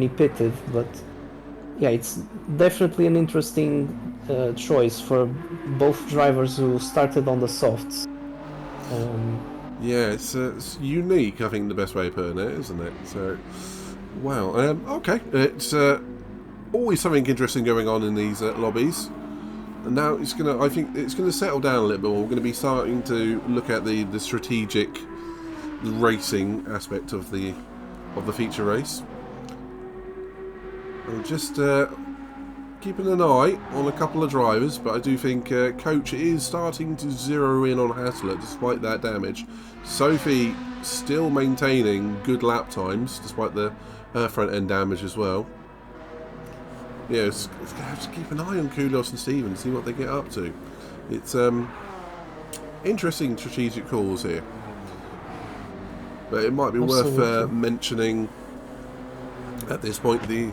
he pitted, but yeah, it's definitely an interesting choice for both drivers who started on the softs. Yeah, it's unique, I think the best way of putting it, isn't it? So, wow, okay. It's always something interesting going on in these lobbies. And now I think it's gonna settle down a little bit more. We're going to be starting to look at the strategic racing aspect of the feature race. I'm just keeping an eye on a couple of drivers, but I do think Coach is starting to zero in on Hassler despite that damage. Sophie still maintaining good lap times despite her front end damage as well. Yeah, it's going to have to keep an eye on Koulios and Stephen, see what they get up to. It's interesting strategic calls here, but it might be worth mentioning at this point the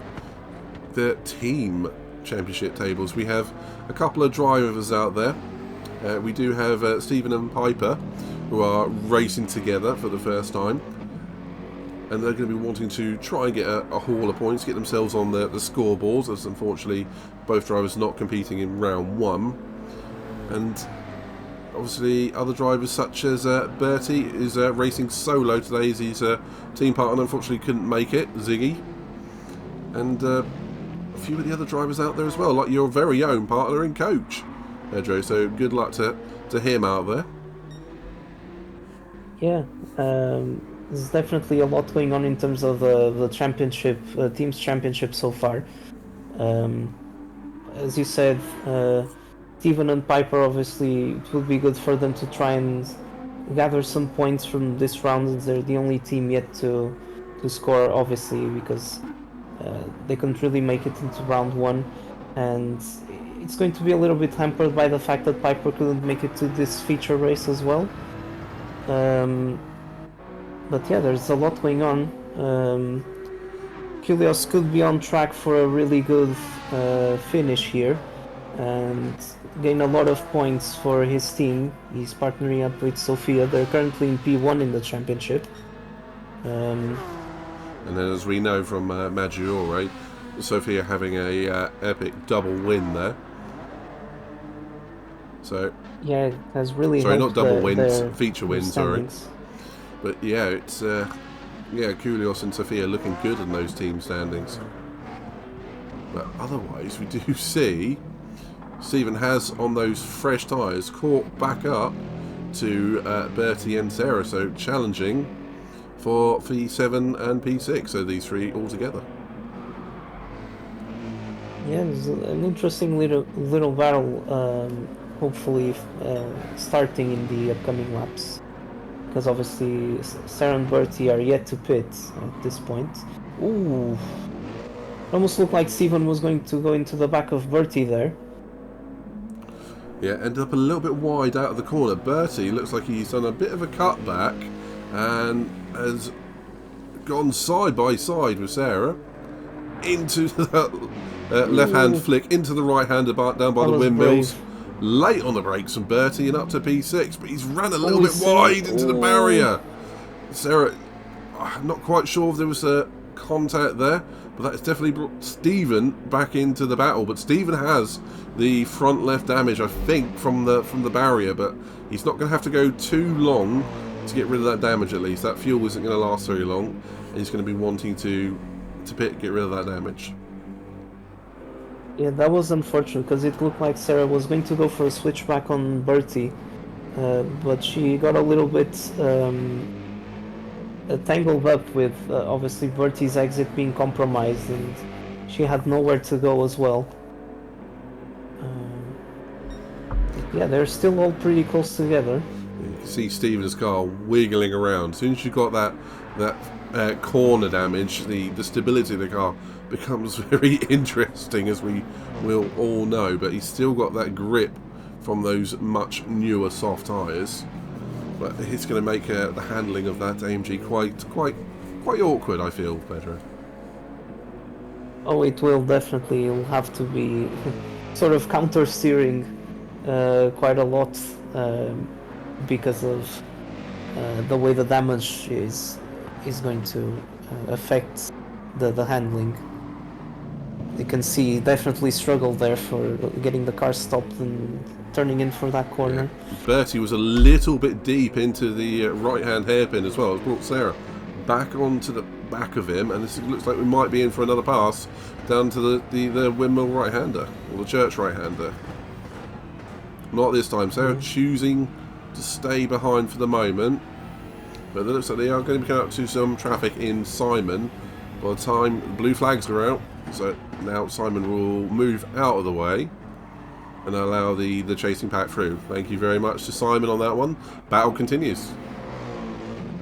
team championship tables. We have a couple of drivers out there. We do have Stephen and Piper, who are racing together for the first time. and they're going to be wanting to try and get a haul of points, get themselves on the scoreboards, as unfortunately both drivers not competing in round 1. And obviously other drivers such as Bertie is racing solo today, as his team partner unfortunately couldn't make it, Ziggy. And a few of the other drivers out there as well, like your very own partner and coach, Pedro. So good luck to him out there. Yeah, there's definitely a lot going on in terms of the championship, team's championship so far. As you said, Steven and Piper, obviously it will be good for them to try and gather some points from this round. They're the only team yet to score, obviously, because they couldn't really make it into round 1, and it's going to be a little bit hampered by the fact that Piper couldn't make it to this feature race as well. But yeah, there's a lot going on. Kyrgios could be on track for a really good finish here and gain a lot of points for his team. He's partnering up with Sofia. They're currently in P1 in the championship. And then, as we know from Maggiore, Sofia having a epic double win there. So yeah, it has really sorry, not helped double wins, feature wins. Sorry, standings. but yeah, it's Kyrgios and Sofia looking good in those team standings. But otherwise, we do see Stephen has on those fresh tyres caught back up to Bertie and Sarah, so challenging for P7 and P6. So these three all together. Yeah, it's an interesting little battle. Hopefully starting in the upcoming laps, because obviously Sarah and Bertie are yet to pit at this point. Ooh, it almost looked like Steven was going to go into the back of Bertie there. Yeah, ended up a little bit wide out of the corner. Bertie looks like he's done a bit of a cutback and has gone side by side with Sarah into the left-hand flick into the right-hander down by the windmills. Brave. Late on the brakes from Bertie and up to P6, but he's ran a little bit wide into the barrier. Sarah, I'm not quite sure if there was a contact there, but that's definitely brought Stephen back into the battle. But Stephen has the front left damage, I think, from the barrier, but he's not going to have to go too long to get rid of that damage. At least that fuel isn't going to last very long, and he's going to be wanting to get rid of that damage. Yeah, that was unfortunate because it looked like Sarah was going to go for a switchback on Bertie, but she got a little bit tangled up with obviously Bertie's exit being compromised, and she had nowhere to go as well. Yeah, they're still all pretty close together. You can see Stephen's car wiggling around. As soon as you got that corner damage, the stability of the car becomes very interesting, as we will all know. But he's still got that grip from those much newer soft tyres. But it's going to make the handling of that AMG quite awkward, I feel, Pedro. Oh, it will definitely. You'll have to be sort of counter-steering quite a lot because of the way the damage is going to affect the handling. You can see definitely struggled there for getting the car stopped and turning in for that corner. Yeah. Bertie was a little bit deep into the right-hand hairpin as well. It brought Sarah back onto the back of him, and this looks like we might be in for another pass down to the windmill right-hander, or the church right-hander. Not this time. Sarah choosing to stay behind for the moment, but it looks like they are going to be coming up to some traffic in Simon by the time the blue flags are out. So now Simon will move out of the way and allow the chasing pack through. Thank you very much to Simon on that one. Battle continues.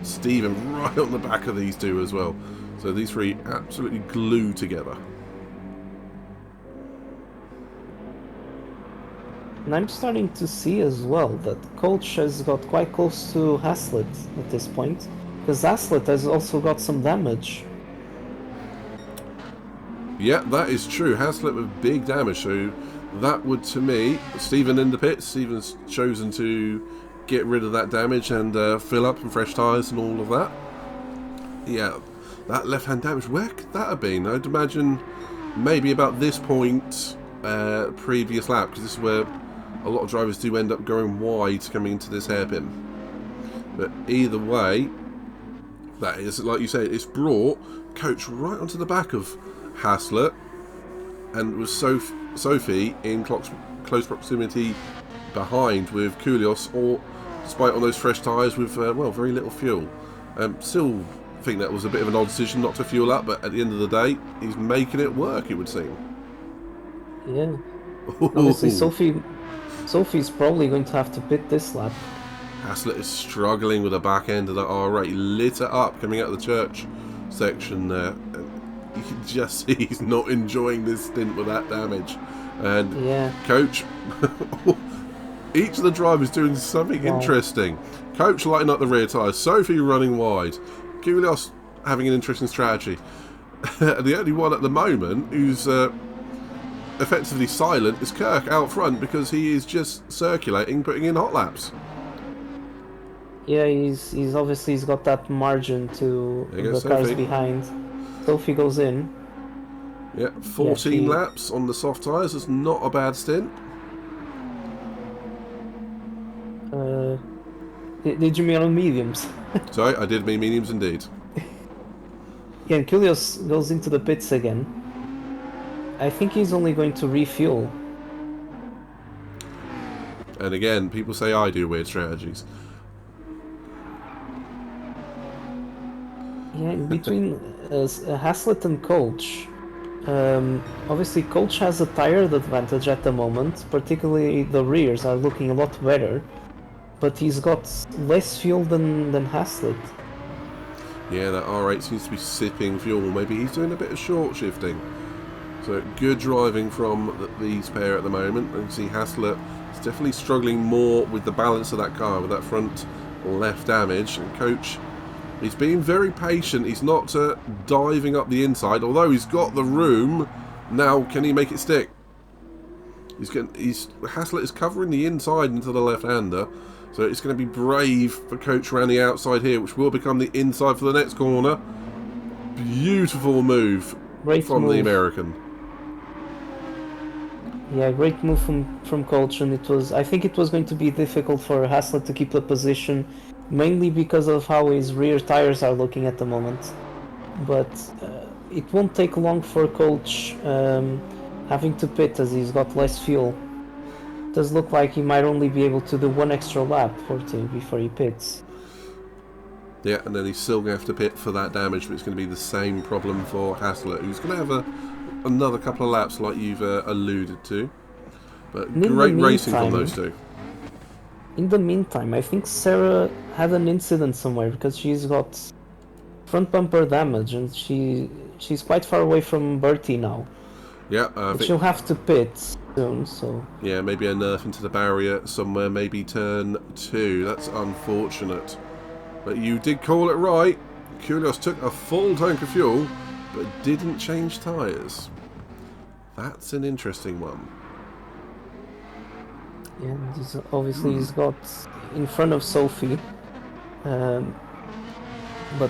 Stephen right on the back of these two as well. So these three absolutely glued together. And I'm starting to see as well that Coach has got quite close to Haslett at this point, because Haslett has also got some damage. Yeah, that is true. Haslett with big damage, so that would, to me, Stephen in the pits. Stephen's chosen to get rid of that damage and fill up and fresh tyres and all of that. Yeah, that left-hand damage, where could that have been? I'd imagine maybe about this point, previous lap, because this is where a lot of drivers do end up going wide coming into this hairpin. But either way, that is, like you say, it's brought Coach right onto the back of Haslett, and was Sophie in close proximity behind with Koulios, or despite on those fresh tyres with, well, very little fuel. Still think that was a bit of an odd decision not to fuel up, but at the end of the day, he's making it work, it would seem. Yeah. Obviously, Sophie's probably going to have to pit this lap. Haslett is struggling with the back end of that R8. He lit it up coming out of the church section there. You can just see he's not enjoying this stint with that damage. And yeah. Coach, each of the drivers doing something interesting. Coach lighting up the rear tyres, Sophie running wide, Koulios having an interesting strategy. The only one at the moment who's effectively silent is Kirk out front, because he is just circulating, putting in hot laps. Yeah, he's got that margin to the cars behind. Sophie goes in. Yeah, 14 laps on the soft tyres is not a bad stint. Did you mean on mediums? Sorry, I did mean mediums indeed. Yeah, and Koulios goes into the pits again. I think he's only going to refuel. And again, people say I do weird strategies. Yeah, between Haslett and Coach, obviously Coach has a tire advantage at the moment, particularly the rears are looking a lot better, but he's got less fuel than Haslett. Yeah, that R8 seems to be sipping fuel. Maybe he's doing a bit of short shifting. So good driving from these pair at the moment. And you see Haslett is definitely struggling more with the balance of that car, with that front left damage. And Coach, he's being very patient. He's not diving up the inside, although he's got the room. Now, can he make it stick? Haslett is covering the inside into the left-hander, so it's going to be brave for Coach around the outside here, which will become the inside for the next corner. Beautiful move from the American. Yeah, great move from Coach, and I think it was going to be difficult for Haslett to keep the position, mainly because of how his rear tires are looking at the moment. But it won't take long for Coach having to pit, as he's got less fuel. It does look like he might only be able to do one extra lap before he pits. Yeah, and then he's still going to have to pit for that damage, but it's going to be the same problem for Haslett, who's going to have another couple of laps like you've alluded to. But great racing from those two. In the meantime, I think Sarah had an incident somewhere, because she's got front bumper damage, and she's quite far away from Bertie now. Yeah, but she'll have to pit soon, so... Yeah, maybe a nerf into the barrier somewhere, maybe turn 2. That's unfortunate. But you did call it right. Koulios took a full tank of fuel, but didn't change tyres. That's an interesting one. Yeah, obviously he's got in front of Sophie, but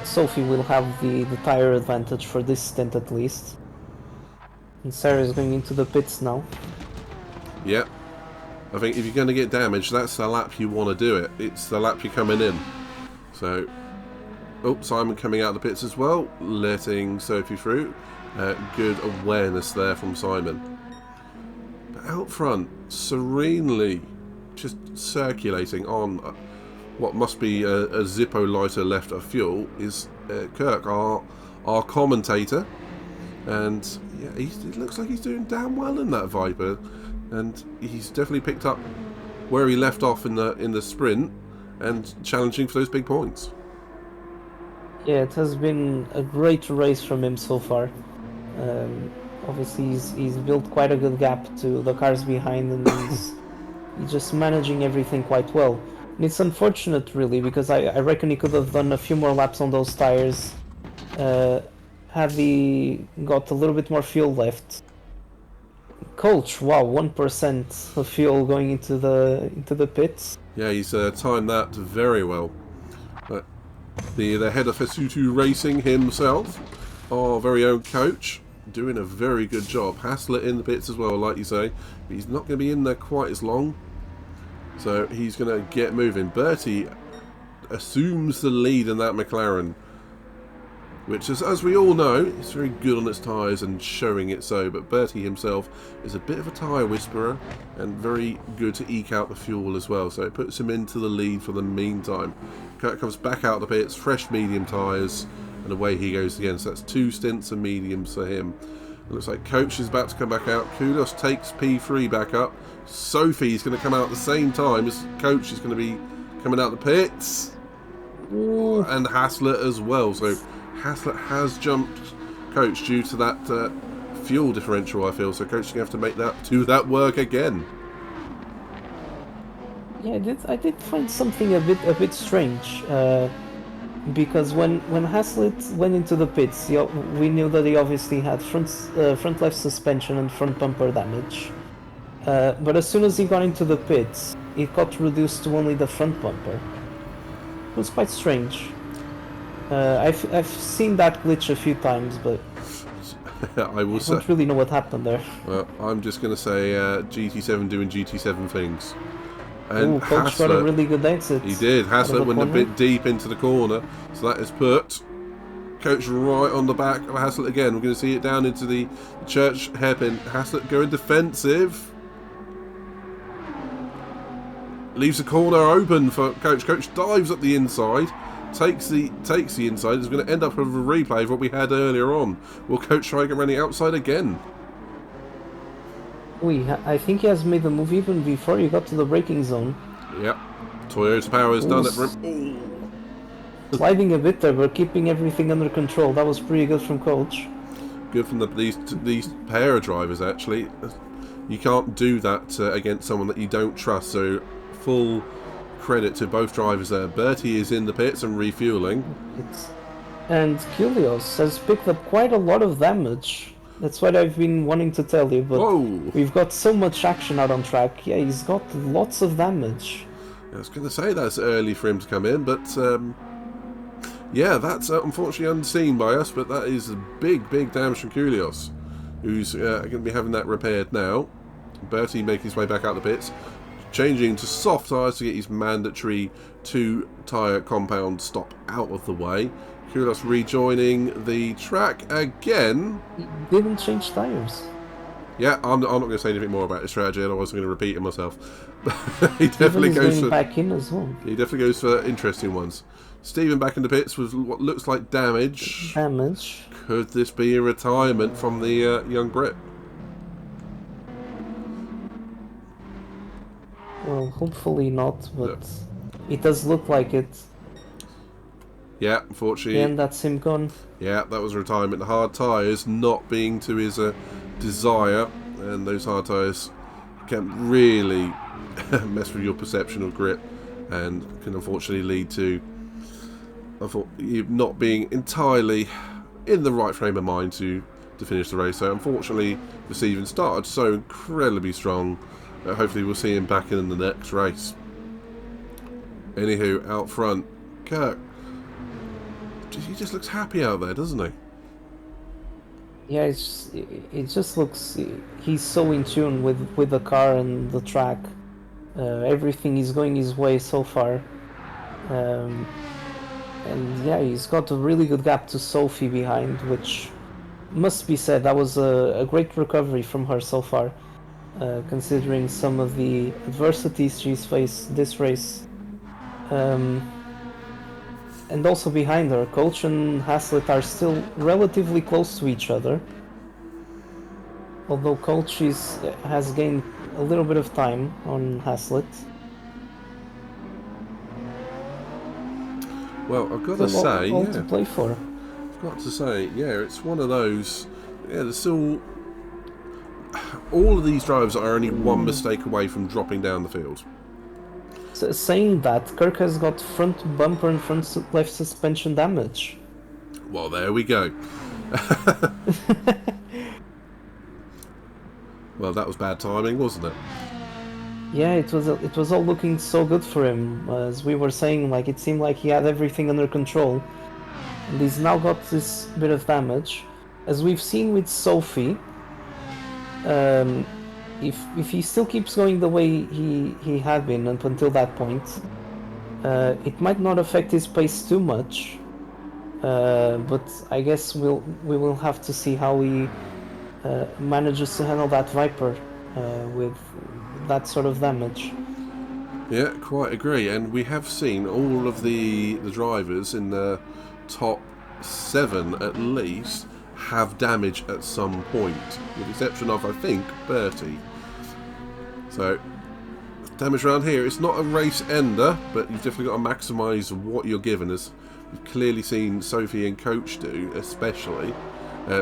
Sophie will have the tire advantage for this stint at least. And Sarah is going into the pits now. Yep. I think if you're going to get damaged, that's the lap you want to do it. It's the lap you're coming in. So, Simon coming out of the pits as well, letting Sophie through. Good awareness there from Simon. But out front, serenely just circulating on what must be a Zippo lighter left of fuel is Kirk, our commentator. And yeah, it looks like he's doing damn well in that Viper, and he's definitely picked up where he left off in the sprint and challenging for those big points. Yeah, it has been a great race from him so far. Obviously he's built quite a good gap to the cars behind, and he's just managing everything quite well. And it's unfortunate really, because I reckon he could have done a few more laps on those tires had he got a little bit more fuel left. Coach, wow, 1% of fuel going into the pits. Yeah, he's timed that very well. But The head of S04 Racing himself, our very own coach, doing a very good job. Haslett in the pits as well, like you say, but he's not going to be in there quite as long, so he's going to get moving. Bertie assumes the lead in that McLaren, which is, as we all know, is very good on its tyres and showing it so, but Bertie himself is a bit of a tyre whisperer and very good to eke out the fuel as well, so it puts him into the lead for the meantime. Kurt comes back out of the pits, fresh medium tyres, and away he goes again. So that's 2 stints of mediums for him. It looks like Coach is about to come back out. Kudos takes P3 back up. Sophie's going to come out at the same time as Coach is going to be coming out the pits. Ooh. And Haslett as well. So Haslett has jumped Coach due to that fuel differential, I feel. So Coach is going to have to do that work again. Yeah, I did find something a bit strange. Because when Haslett went into the pits, we knew that he obviously had front left suspension and front bumper damage. But as soon as he got into the pits, it got reduced to only the front bumper. It was quite strange. I've seen that glitch a few times, but I don't really know what happened there. Well, I'm just going to say GT7 doing GT7 things. And Coach got a really good exit. He did. Haslett went a bit deep into the corner, so that has put Coach right on the back of Haslett again. We're going to see it down into the church hairpin. Haslett going defensive. Leaves the corner open for Coach. Coach dives up the inside, takes the inside. It's going to end up with a replay of what we had earlier on. Will Coach try and get around the outside again? I think he has made the move even before he got to the braking zone. Yep. Toyota Power has done it for him. Sliding a bit there, but keeping everything under control. That was pretty good from Coach. Good from these pair of drivers, actually. You can't do that against someone that you don't trust, so full credit to both drivers there. Bertie is in the pits and refueling. And Kilios has picked up quite a lot of damage. That's what I've been wanting to tell you, but we've got so much action out on track. Yeah, he's got lots of damage. I was going to say that's early for him to come in, but yeah, that's unfortunately unseen by us, but that is a big damage from Koulios, who's going to be having that repaired now. Bertie making his way back out the pits, changing to soft tyres to get his mandatory 2-tyre compound stop out of the way. Koulios rejoining the track again. He didn't change tyres. Yeah, I'm not going to say anything more about his strategy, otherwise I'm going to repeat it myself. He definitely goes for back in as well. He definitely goes for interesting ones. Stephen back in the pits with what looks like damage. Could this be a retirement from the young Brit? Well, hopefully not, but it does look like it. Yeah, unfortunately. And that's him gone. Yeah, that was a retirement. The hard tyres not being to his desire, and those hard tyres can really mess with your perception of grip, and can unfortunately lead to you not being entirely in the right frame of mind to finish the race. So unfortunately, for Stephen started so incredibly strong that hopefully we'll see him back in the next race. Anywho, out front, Kirk. He just looks happy out there, doesn't he? Yeah, it just looks... He's so in tune with the car and the track. Everything is going his way so far. And yeah, he's got a really good gap to Sophie behind, which must be said, that was a great recovery from her so far, considering some of the adversities she's faced this race. And also behind her, Coach and Haslett are still relatively close to each other. Although Coach has gained a little bit of time on Haslett. Well, I've got to say, all to play for. I've got to say, yeah, it's one of those. Yeah, there's still all of these drivers are only one mistake away from dropping down the field. So saying that, Kirk has got front bumper and front left suspension damage. Well, there we go. Well, that was bad timing, wasn't it? Yeah, it was all looking so good for him. As we were saying, like it seemed like he had everything under control, and he's now got this bit of damage. As we've seen with Sophie, if he still keeps going the way he had been up until that point, it might not affect his pace too much. But I guess we will have to see how he manages to handle that Viper with that sort of damage. Yeah, quite agree. And we have seen all of the drivers in the top 7 at least have damage at some point, with the exception of, I think, Bertie. So, damage around here, it's not a race ender, but you've definitely got to maximise what you're given, as we've clearly seen Sophie and Coach do, especially.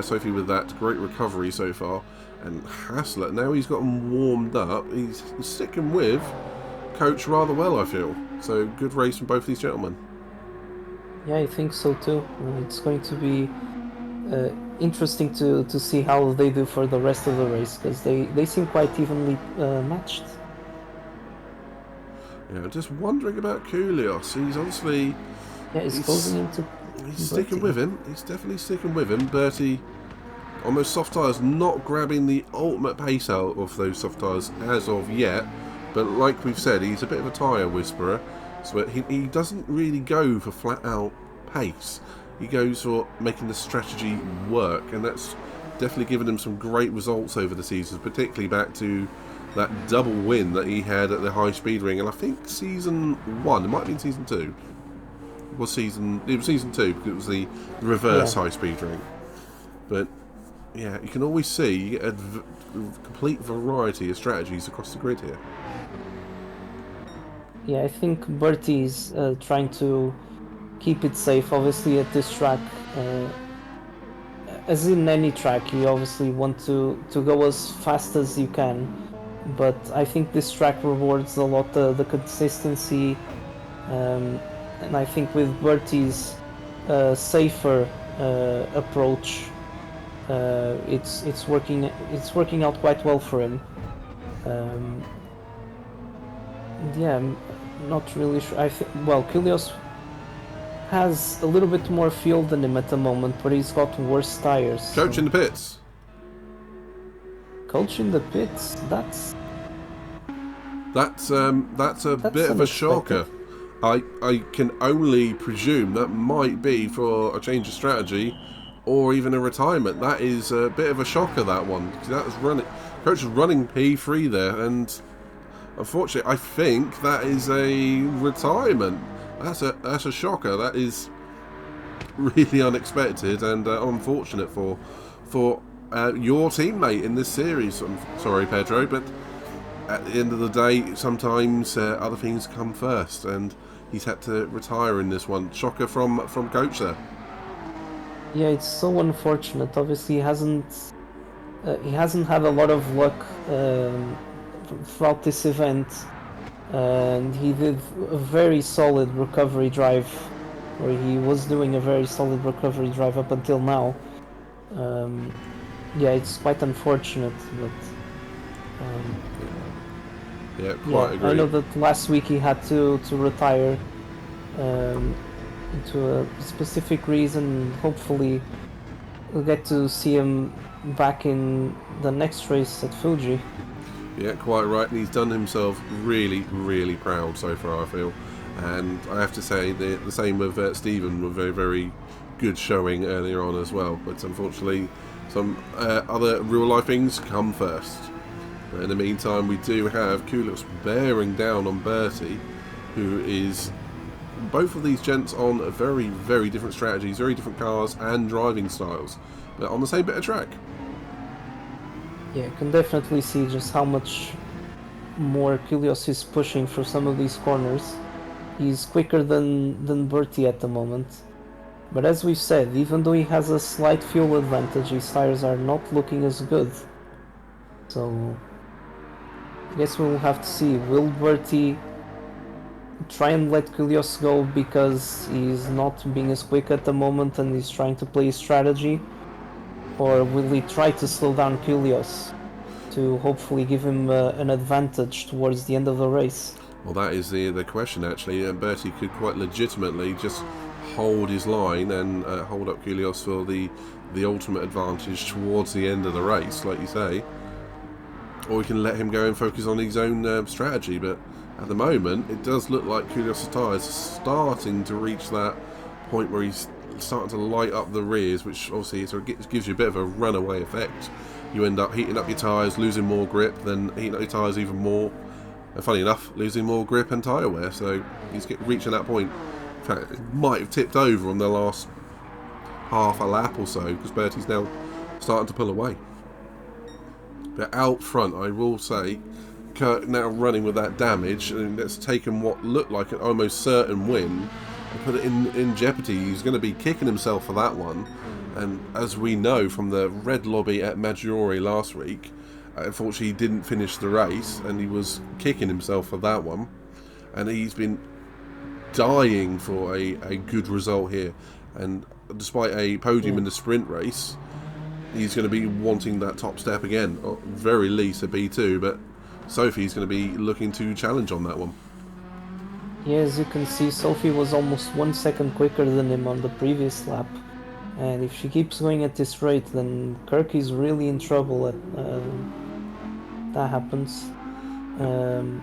Sophie with that great recovery so far, and Hassler, now he's got him warmed up, he's sticking with Coach rather well, I feel. So, good race from both these gentlemen. Yeah, I think so too. It's going to be interesting to see how they do for the rest of the race, because they seem quite evenly matched. Yeah, just wondering about Koulios. He's obviously... Yeah, he's closing into... He's sticking with him. He's definitely sticking with him. Bertie, on those soft tyres, not grabbing the ultimate pace out of those soft tyres as of yet. But like we've said, he's a bit of a tyre whisperer. So he doesn't really go for flat-out pace. He goes for making the strategy work. And that's definitely given him some great results over the seasons, particularly back to that double win that he had at the high speed ring. And I think season 1, it might have been season 2. It was season 2 because it was the reverse high speed ring. But yeah, you can always see you get a complete variety of strategies across the grid here. Yeah, I think Bertie's trying to keep it safe. Obviously, at this track, as in any track, you obviously want to go as fast as you can. But I think this track rewards a lot the consistency. And I think with Bertie's safer approach, it's working out quite well for him. Yeah, I'm not really sure. Well, Koulios has a little bit more fuel than him at the moment, but he's got worse tires. Coach in the pits. Coach in the pits. That's a bit of a shocker. I can only presume that might be for a change of strategy or even a retirement. That is a bit of a shocker, that one. That was Coach is running P3 there, and unfortunately I think that is a retirement. That's a shocker. That is really unexpected and unfortunate for your teammate in this series. I'm sorry, Pedro, but at the end of the day, sometimes other things come first, and he's had to retire in this one. Shocker from Coach there. Yeah, it's so unfortunate. Obviously, he hasn't had a lot of luck throughout this event, and he did a very solid recovery drive, or he was doing a very solid recovery drive up until now. Yeah, it's quite unfortunate, but yeah, quite agree. I know that last week he had to retire into a specific reason. Hopefully we'll get to see him back in the next race at Fuji. Yeah, quite right. And he's done himself really, really proud so far, I feel. And I have to say the same with Stephen, with very, very good showing earlier on as well. But unfortunately, some other real-life things come first. But in the meantime, we do have Koulios bearing down on Bertie, who is both of these gents on very, very different strategies, very different cars and driving styles, but on the same bit of track. Yeah, you can definitely see just how much more Koulios is pushing for some of these corners. He's quicker than Bertie at the moment. But as we've said, even though he has a slight fuel advantage, his tires are not looking as good. So I guess we'll have to see. Will Bertie try and let Koulios go because he's not being as quick at the moment and he's trying to play his strategy? Or will he try to slow down Koulios? to hopefully give him an advantage towards the end of the race. Well, that is the question, actually. Bertie could quite legitimately just hold his line and hold up Kyrgios for the ultimate advantage towards the end of the race, like you say. Or we can let him go and focus on his own strategy. But at the moment, it does look like Kyrgios' tyres are starting to reach that point where he's starting to light up the rears, which obviously sort of gives you a bit of a runaway effect. You end up heating up your tyres, losing more grip, then heating up your tyres even more. And funny enough, losing more grip and tyre wear. So he's reaching that point. In fact, it might have tipped over on the last half a lap or so, because Bertie's now starting to pull away. But out front, I will say, Kirk now running with that damage, and that's taken what looked like an almost certain win and put it in jeopardy. He's going to be kicking himself for that one. And as we know from the red lobby at Maggiore last week, unfortunately he didn't finish the race, and he was kicking himself for that one. And he's been dying for a good result here. And despite a podium in the sprint race, he's going to be wanting that top step again, or at very least a B2, but Sophie's going to be looking to challenge on that one. Yeah, as you can see, Sophie was almost 1 second quicker than him on the previous lap. And if she keeps going at this rate, then Kirk is really in trouble. That happens. And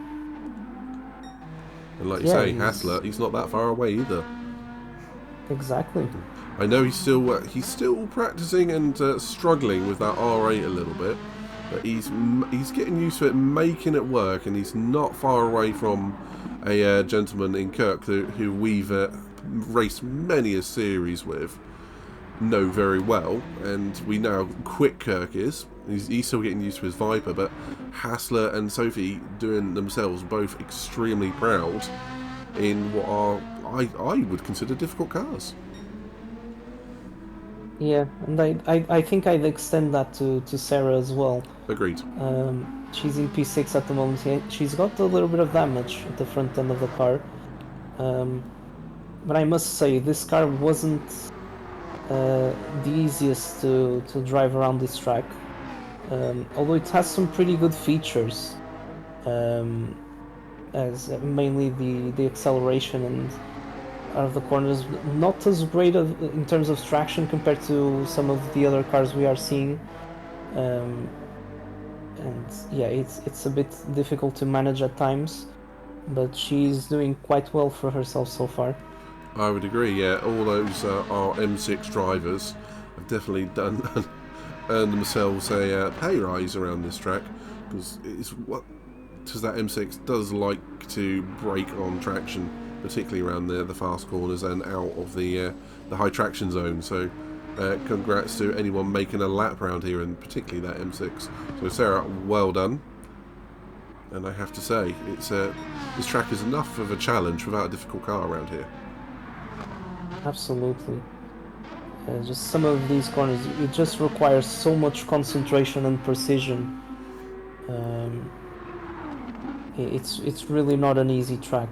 like you say, Hassler, he's not that far away either. Exactly. I know he's still practicing and struggling with that R8 a little bit, but he's getting used to it, making it work, and he's not far away from a gentleman in Kirk who we've raced many a series with, know very well, and we know how quick Kirk is. He's still getting used to his Viper, but Hassler and Sophie doing themselves both extremely proud in what are, I would consider, difficult cars. Yeah, and I think I'd extend that to Sarah as well. Agreed. She's in P6 at the moment. She's got a little bit of damage at the front end of the car. But I must say, this car wasn't the easiest to drive around this track. Although it has some pretty good features, as mainly the acceleration and out of the corners, not as great in terms of traction compared to some of the other cars we are seeing. And yeah, it's a bit difficult to manage at times, but she's doing quite well for herself so far. I would agree, yeah. All those our M6 drivers have definitely earned themselves a pay rise around this track, because that M6 does like to brake on traction, particularly around the fast corners and out of the high traction zone. So congrats to anyone making a lap around here, and particularly that M6. So Sarah, well done. And I have to say, this track is enough of a challenge without a difficult car around here. Absolutely. Just some of these corners, it just requires so much concentration and precision. It's really not an easy track.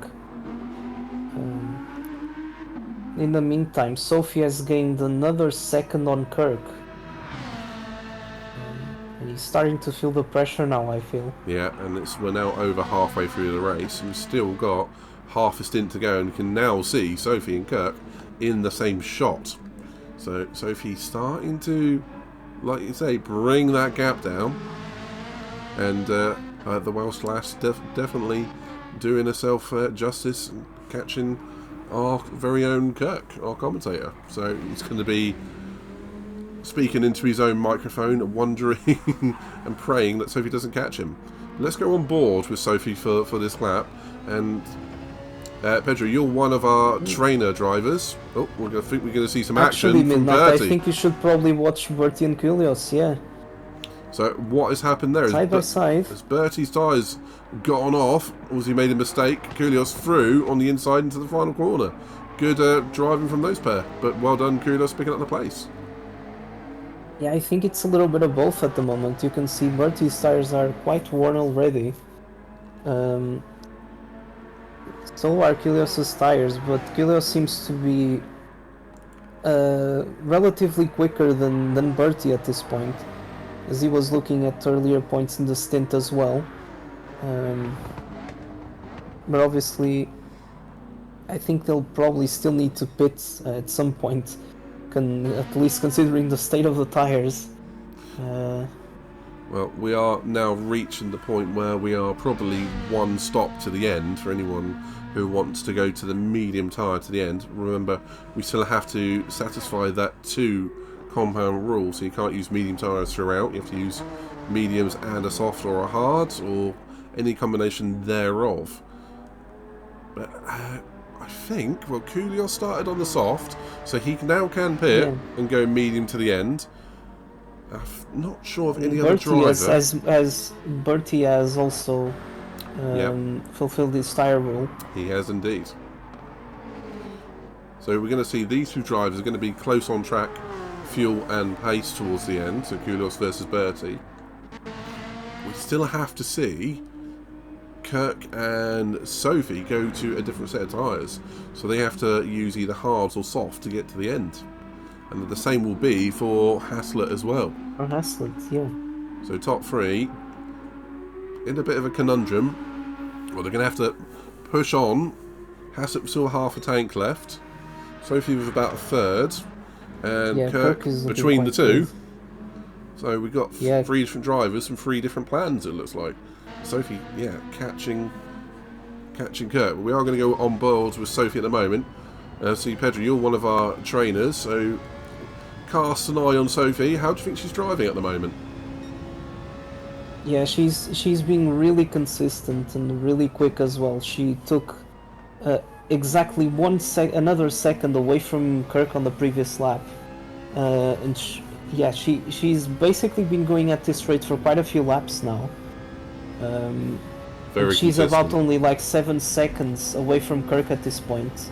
In the meantime, Sophie has gained another second on Kirk. And he's starting to feel the pressure now, I feel. Yeah, and we're now over halfway through the race, and we've still got half a stint to go, and we can now see Sophie and Kirk in the same shot. So Sophie's starting to, like you say, bring that gap down, and the Welsh lass definitely doing herself justice and catching our very own Kirk, our commentator. So he's going to be speaking into his own microphone, wondering and praying that Sophie doesn't catch him. Let's go on board with Sophie for this lap. And Pedro, you're one of our trainer drivers. Oh, we're going to see some action from Bertie. I think you should probably watch Bertie and Kyrgios, yeah. So what has happened there? Side by side. Has Bertie's tyres gone off, or has he made a mistake? Kyrgios through on the inside into the final corner. Good driving from those pair, but well done, Kyrgios, picking up the place. Yeah, I think it's a little bit of both at the moment. You can see Bertie's tyres are quite worn already. So are Kyrgios' tyres, but Kyrgios seems to be relatively quicker than Bertie at this point. as he was looking at earlier points in the stint as well. But obviously, I think they'll probably still need to pit at some point, at least considering the state of the tires. Well, we are now reaching the point where we are probably one stop to the end for anyone who wants to go to the medium tyre to the end. Remember, we still have to satisfy that 2 compound rule, so you can't use medium tyres throughout. You have to use mediums and a soft or a hard, or any combination thereof. But I think, well, Koulios started on the soft, so he now can pit and go medium to the end. I'm not sure of any other driver. As Bertie has also fulfilled his tyre rule. He has indeed. So we're going to see these 2 drivers are going to be close on track, fuel and pace towards the end. So Koulios versus Bertie. We still have to see Kirk and Sophie go to a different set of tyres. So they have to use either hards or soft to get to the end. And the same will be for Haslett as well. For Haslett, yeah. So top 3 in a bit of a conundrum. Well, they're going to have to push on. Haslett with still half a tank left. Sophie with about a third. And Kirk between the 2. Good. So we've got 3 different drivers and 3 different plans, it looks like. Sophie, catching Kirk. We are going to go on board with Sophie at the moment. See, Pedro, you're one of our trainers, so cast an eye on Sophie. How do you think she's driving at the moment? Yeah, she's being really consistent and really quick as well. She took exactly another second away from Kirk on the previous lap, and she's basically been going at this rate for quite a few laps now. She's about only like 7 seconds away from Kirk at this point.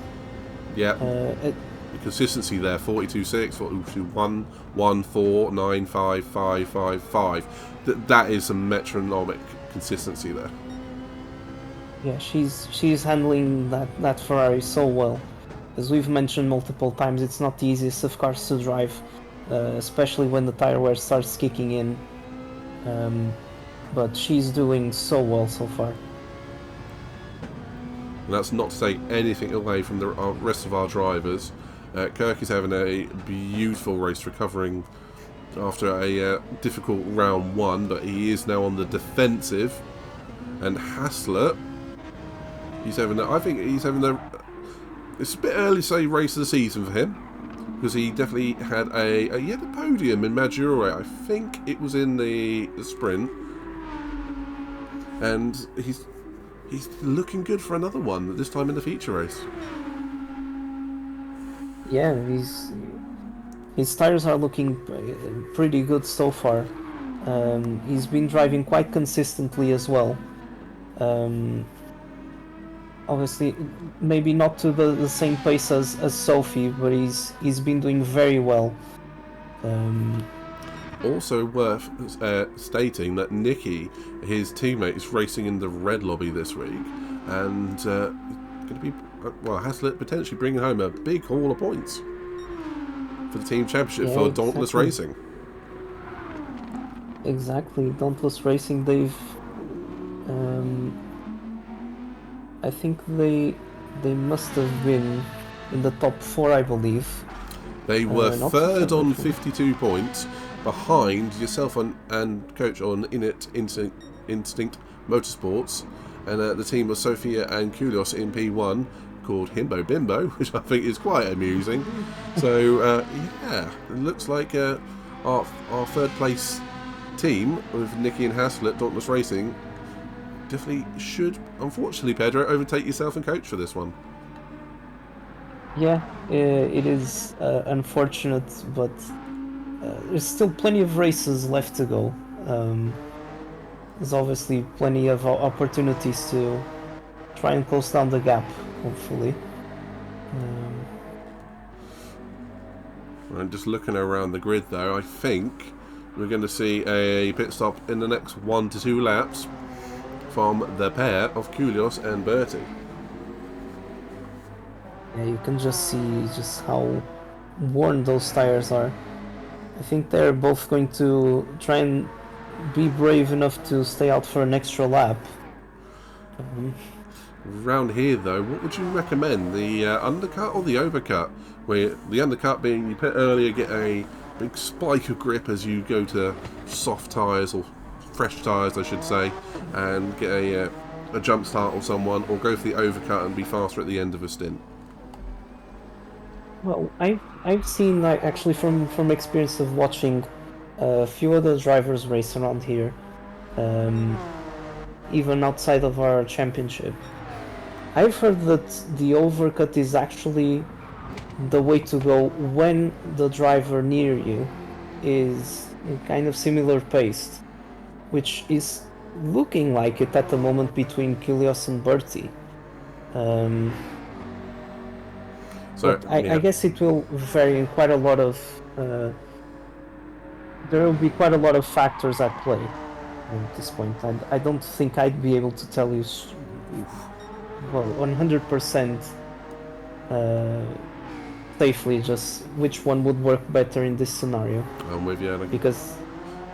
Yeah, the consistency there, 42.6, 42.1, 1.4, 9.5, 5.5, 5. That is some metronomic consistency there. Yeah, she's handling that Ferrari so well. As we've mentioned multiple times, it's not the easiest of cars to drive, especially when the tire wear starts kicking in. But she's doing so well so far. And that's not to take anything away from the rest of our drivers. Kirk is having a beautiful race, recovering after a difficult round 1, but he is now on the defensive. And Haslett, it's a bit early to say race of the season for him, because he definitely had a podium in Maggiore. I think it was in the sprint, and he's looking good for another one, this time in the feature race. Yeah, his tires are looking pretty good so far. He's been driving quite consistently as well. Obviously, maybe not to the same pace as Sophie, but he's been doing very well. Also worth stating that Nicky, his teammate, is racing in the red lobby this week, and going to be Haslett potentially bringing home a big haul of points for the team championship for Dauntless Racing. Exactly, Dauntless Racing. They've, I think they must have been in the top 4, I believe. They were third on 52 points, behind yourself and coach on Instinct Motorsports, and the team was Sophia and Koulios in P1, called Himbo Bimbo, which I think is quite amusing. So it looks like our third place team with Nicky and Haslett, Dauntless Racing, definitely should, unfortunately, Pedro, overtake yourself and coach for this one. Yeah, it is unfortunate, but there's still plenty of races left to go. There's obviously plenty of opportunities to try and close down the gap, hopefully. And just looking around the grid though, I think we're going to see a pit stop in the next 1 to 2 laps from the pair of Koulios and Bertie. Yeah, you can just see just how worn those tires are. I think they're both going to try and be brave enough to stay out for an extra lap. Round here, though, what would you recommend? The undercut or the overcut? Where the undercut being you pit earlier, get a big spike of grip as you go to soft tyres, or fresh tyres, I should say, and get a jump start on someone, or go for the overcut and be faster at the end of a stint. Well, I've seen, like, actually from experience of watching a few other drivers race around here, even outside of our championship. I've heard that the overcut is actually the way to go when the driver near you is kind of similar paced, which is looking like it at the moment between Kilios and Bertie. So I guess it will vary in quite a lot of. There will be quite a lot of factors at play at this point, and I don't think I'd be able to tell you, 100% safely just which one would work better in this scenario. I'm with you, because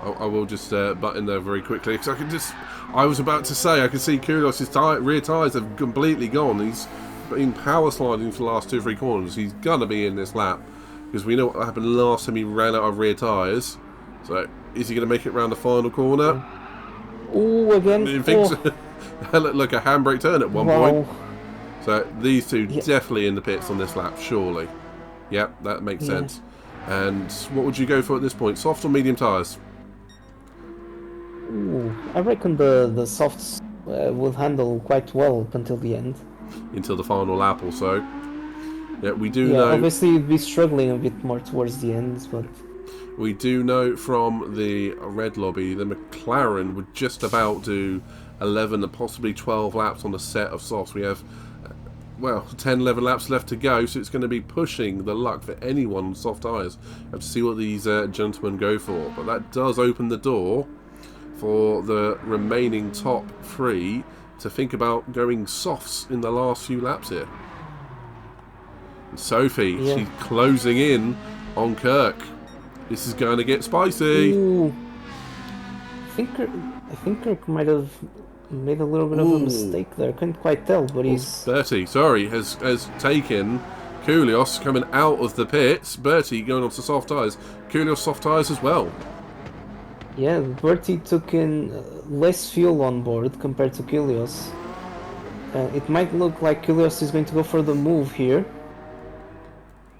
I will just butt in there very quickly, because I was about to say, I can see Kyrgios's rear tyres have completely gone. He's been power sliding for the last 2 or 3 corners. He's gonna be in this lap, because we know what happened last time he ran out of rear tyres. So is he gonna make it round the final corner? Oh, again. You think so? Looked like a handbrake turn at one point. So these two definitely in the pits on this lap, surely. Yep, that makes sense. And what would you go for at this point? Soft or medium tyres? Ooh, I reckon the softs will handle quite well up until the end. Until the final lap or so. Yeah, we do know. Obviously, you'd be struggling a bit more towards the end, but we do know from the red lobby the Mclaren would just about do 11 and possibly 12 laps on a set of softs. We have 10, 11 laps left to go, so it's going to be pushing the luck for anyone on soft tyres. Have to see what these gentlemen go for, but that does open the door for the remaining top 3 to think about going softs in the last few laps here. And Sophie, she's closing in on Kirk. This is going to get spicy. Ooh. I think Kirk might have made a little bit of a mistake there. I couldn't quite tell, but he's... Bertie, has taken Koulios coming out of the pits. Bertie going on to soft tyres. Koulios soft tyres as well. Yeah, Bertie took in less fuel on board compared to Koulios. It might look like Koulios is going to go for the move here.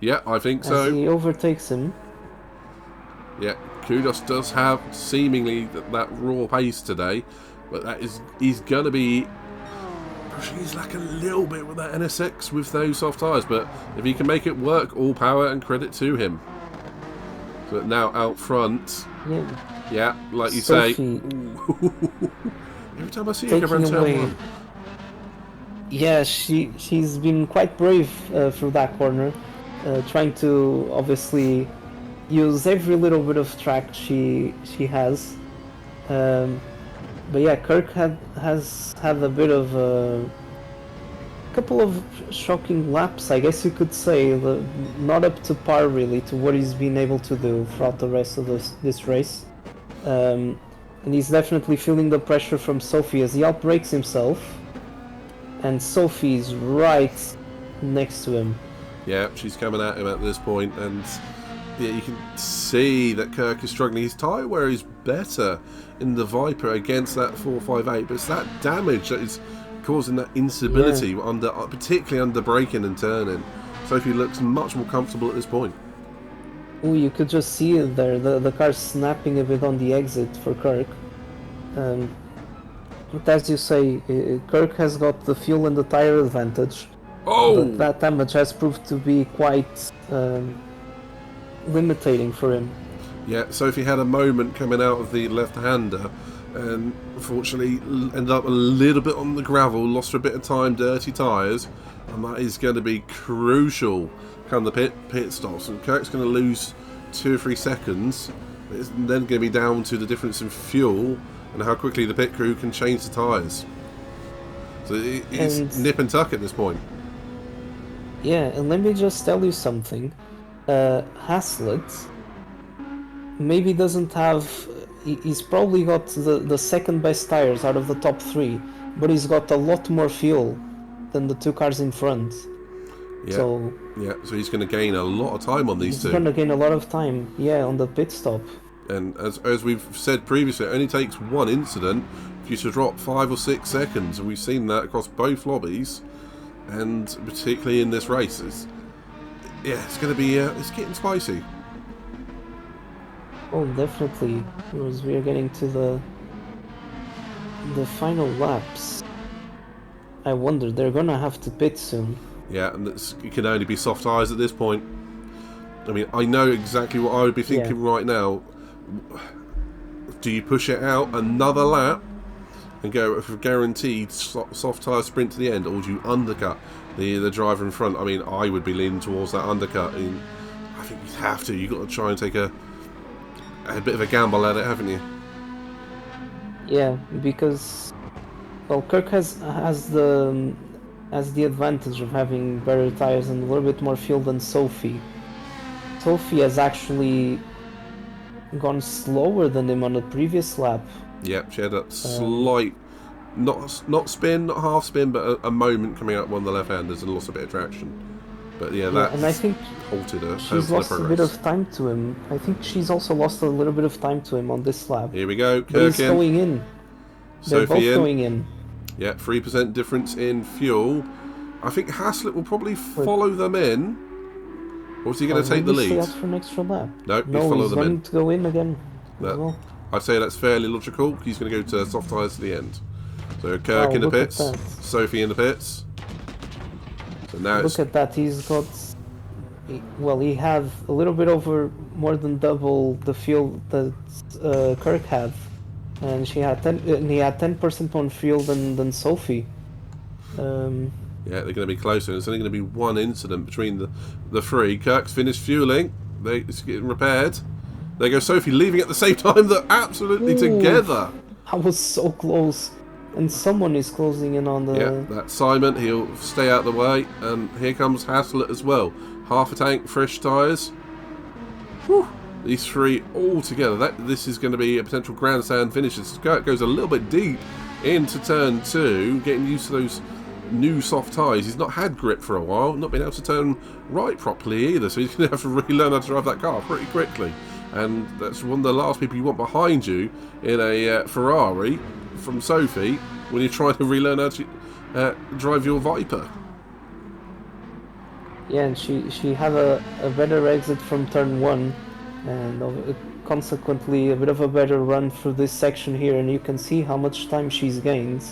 Yeah, I think so. As he overtakes him. Yeah, Koulios does have seemingly that raw pace today, but he's going to be pushing his luck a little bit with that NSX with those soft tyres, but if he can make it work, all power and credit to him. So now out front, yeah, like you Sophie, say, every time I see her go around turn 1. Yeah, she's been quite brave through that corner, trying to obviously use every little bit of track she has. But yeah, Kirk has had a bit of a couple of shocking laps, I guess you could say, not up to par really to what he's been able to do throughout the rest of this race. And he's definitely feeling the pressure from Sophie as he outbrakes himself, and Sophie's right next to him. Yeah, she's coming at him at this point, and yeah, you can see that Kirk is struggling. His tyre wear is better in the Viper against that 458, but it's that damage that is causing that instability, particularly under braking and turning. Sophie looks much more comfortable at this point. Oh, you could just see it there, the car snapping a bit on the exit for Kirk. But as you say, Kirk has got the fuel and the tyre advantage. But that damage has proved to be quite limiting for him. Yeah, Sophie had a moment coming out of the left-hander and unfortunately ended up a little bit on the gravel, lost a bit of time, dirty tyres, and that is going to be crucial come the pit stops. And Kirk's going to lose 2 or 3 seconds. It's then going to be down to the difference in fuel and how quickly the pit crew can change the tyres. So it's nip and tuck at this point. Yeah, and let me just tell you something. Haslett maybe doesn't have. He's probably got the second best tires out of the top three, but he's got a lot more fuel than the two cars in front. Yeah. So So he's going to gain a lot of time on these he's two. going to gain a lot of time, on the pit stop. And as we've said previously, it only takes one incident for you to drop 5 or 6 seconds, and we've seen that across both lobbies, and particularly in this race. It's going to be it's getting spicy. Oh, definitely. As we're getting to the final laps, I wonder they're gonna have to pit soon. Yeah, and it can only be soft tyres at this point. I mean, I know exactly what I would be thinking right now. Do you push it out another lap and go for a guaranteed soft tyre sprint to the end, or do you undercut the driver in front? I mean, I would be leaning towards that undercut. I think you'd have to. You've got to try and take a bit of a gamble at it, haven't you? Yeah, because Kirk has the advantage of having better tires and a little bit more fuel than Sophie. Sophie has actually gone slower than him on the previous lap. Yeah, she had a slight, not spin, not half spin, but a moment coming out one of the left-handers and lost a bit of traction. But and I think halted her. She's lost a bit of time to him. I think she's also lost a little bit of time to him on this lap. Here we go, But he's going in. They're both going in. Yeah, 3% difference in fuel. I think Haslett will probably follow them in. Or is he going to take the lead? Stay out for an extra lap. No, follow he's them going in. to go in again. No. I'd say that's fairly logical. He's going to go to soft tyres to the end. So Kirk in the pits, Sophie in the pits. So now look at that. He's got. He had a little bit over more than double the fuel that Kirk had, and he had 10% more fuel than Sophie. Yeah, they're going to be closer. It's only going to be one incident between the three. Kirk's finished fueling. It's getting repaired. There goes Sophie, leaving at the same time. They're absolutely together. I was so close. And someone is closing in on the... Yeah, that's Simon. He'll stay out of the way. And here comes Haslett as well. Half a tank, fresh tyres. Whew. These three all together. This is going to be a potential grandstand finish. Kirk goes a little bit deep into turn 2, getting used to those new soft tyres. He's not had grip for a while, not been able to turn right properly either, so he's going to have to really learn how to drive that car pretty quickly. And that's one of the last people you want behind you in a Ferrari from Sophie when you're trying to relearn how to drive your Viper. Yeah, and she had a better exit from turn 1, and consequently a bit of a better run through this section here, and you can see how much time she's gained.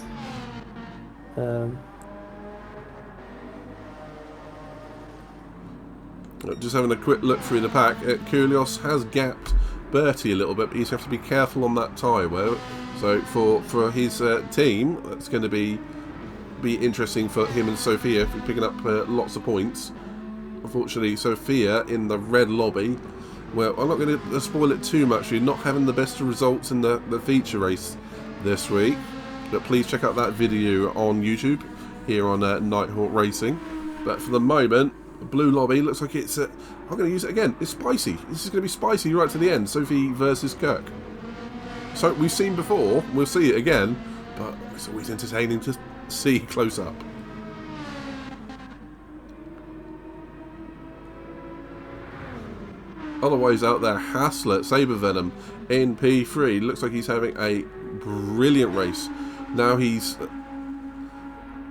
Just having a quick look through the pack, Kyrgios has gapped Bertie a little bit, but he's going to have to be careful on that tyre wear. So for his team, it's going to be interesting for him and Sophia for picking up lots of points. Unfortunately, Sophia in the red lobby. Well, I'm not going to spoil it too much. You're not having the best results in the feature race this week, but please check out that video on YouTube here on Nighthawk Racing. But for the moment, blue lobby looks like it's I'm going to use it again. It's spicy. This is going to be spicy right to the end. Sophie versus Kirk. So we've seen before, we'll see it again, but it's always entertaining to see close up. Otherwise out there, Haslett, Saber Venom in P3. Looks like he's having a brilliant race. Now he's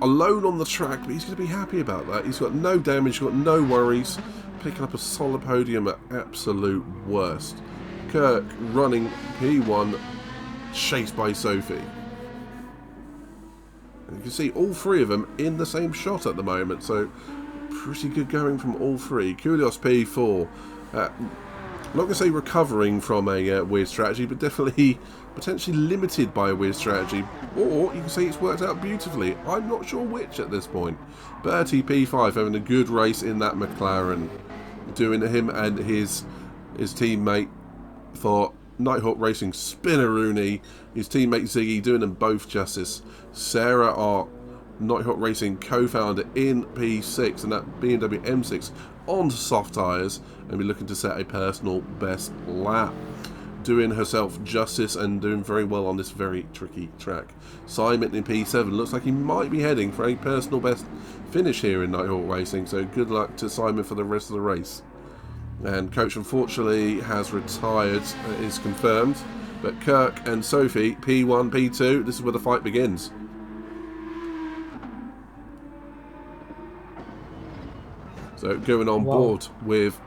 alone on the track, but he's going to be happy about that. He's got no damage, he's got no worries. Picking up a solid podium at absolute worst. Kirk running P1, chased by Sophie. And you can see all three of them in the same shot at the moment, so pretty good going from all three. Kyrgios P4. I'm not going to say recovering from a weird strategy, but definitely potentially limited by a weird strategy. Or you can say it's worked out beautifully. I'm not sure which at this point. Bertie P5 having a good race in that McLaren. Doing him and his teammate for Nighthawk Racing, Spinaroonie. His teammate Ziggy doing them both justice. Sarah, our Nighthawk Racing co-founder in P6 and that BMW M6 onto soft tyres and be looking to set a personal best lap. Doing herself justice and doing very well on this very tricky track. Simon in P7 looks like he might be heading for a personal best finish here in Nighthawk Racing, so good luck to Simon for the rest of the race. And Coach unfortunately has retired, is confirmed, but Kirk and Sophie, P1, P2, this is where the fight begins. So going on board with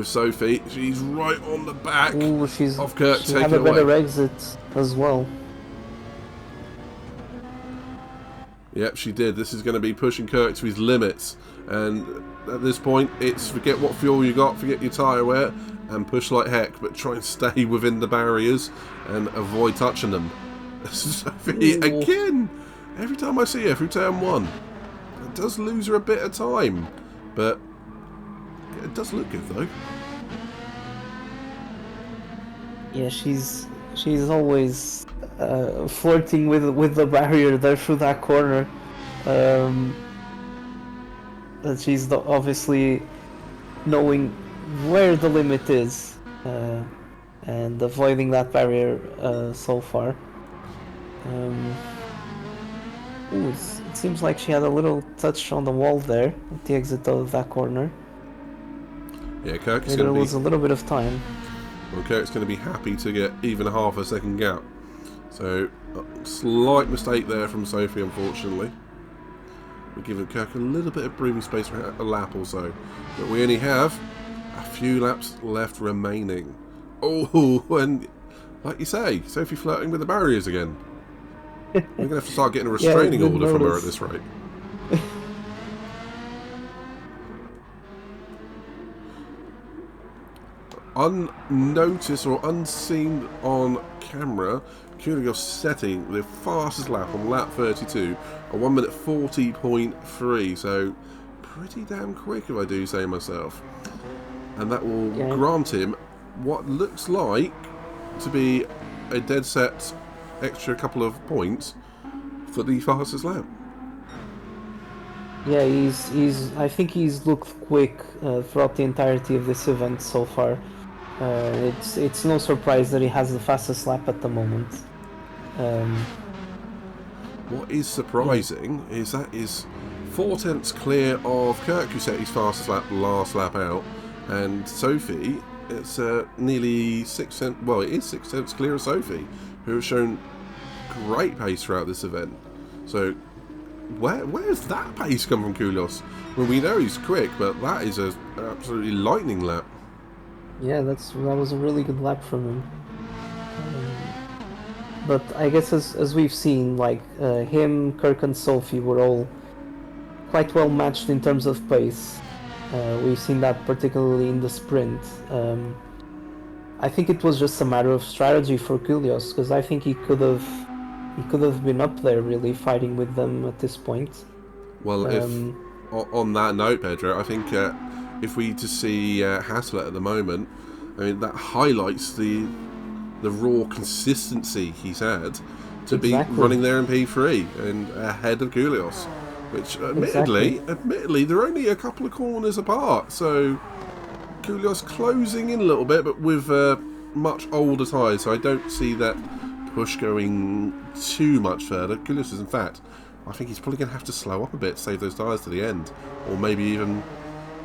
Sophie, she's right on the back of Kirk, she taking had a better away. exit as well. Yep, she did. This is going to be pushing Kirk to his limits. And at this point, it's forget what fuel you got, forget your tyre wear, and push like heck, but try and stay within the barriers and avoid touching them. Sophie, again, every time I see her through turn 1, it does lose her a bit of time. But it does look good, though. Yeah, she's always flirting with the barrier there through that corner. And she's obviously knowing where the limit is and avoiding that barrier so far. It seems like she had a little touch on the wall there at the exit of that corner. Yeah, Kirk is Maybe going there to was a little bit of time. Well, Kirk's going to be happy to get even half a second gap. So, a slight mistake there from Sophie, unfortunately. We're giving Kirk a little bit of breathing space for a lap or so. But we only have a few laps left remaining. Oh, and like you say, Sophie flirting with the barriers again. We're going to have to start getting a restraining order from her at this rate. Unnoticed or unseen on camera, Kyrgios setting the fastest lap on lap 32, a 1 minute 40.3, so pretty damn quick if I do say myself. And that will grant him what looks like to be a dead set extra couple of points for the fastest lap. Yeah, I think he's looked quick throughout the entirety of this event so far. It's no surprise that he has the fastest lap at the moment. What is surprising is that is 4 tenths clear of Kirk, who set his fastest lap last lap out, and Sophie, it's nearly 6 tenths, well, it is 6 tenths clear of Sophie, who has shown great pace throughout this event. So where's that pace come from, Koulias? Well, we know he's quick, but that is an absolutely lightning lap. Yeah, that was a really good lap from him. But I guess as we've seen, like him, Kirk and Sophie were all quite well matched in terms of pace. We've seen that particularly in the sprint. I think it was just a matter of strategy for Koulias, because I think he could have been up there really fighting with them at this point. Well, if on that note, Pedro, I think if we just see Haslett at the moment, I mean that highlights the raw consistency he's had to be running there in P3 and ahead of Koulias, which admittedly they're only a couple of corners apart. So Koulias closing in a little bit, but with much older tyres, so I don't see that push going too much further. Koulias is, in fact, I think he's probably going to have to slow up a bit, save those tyres to the end, or maybe even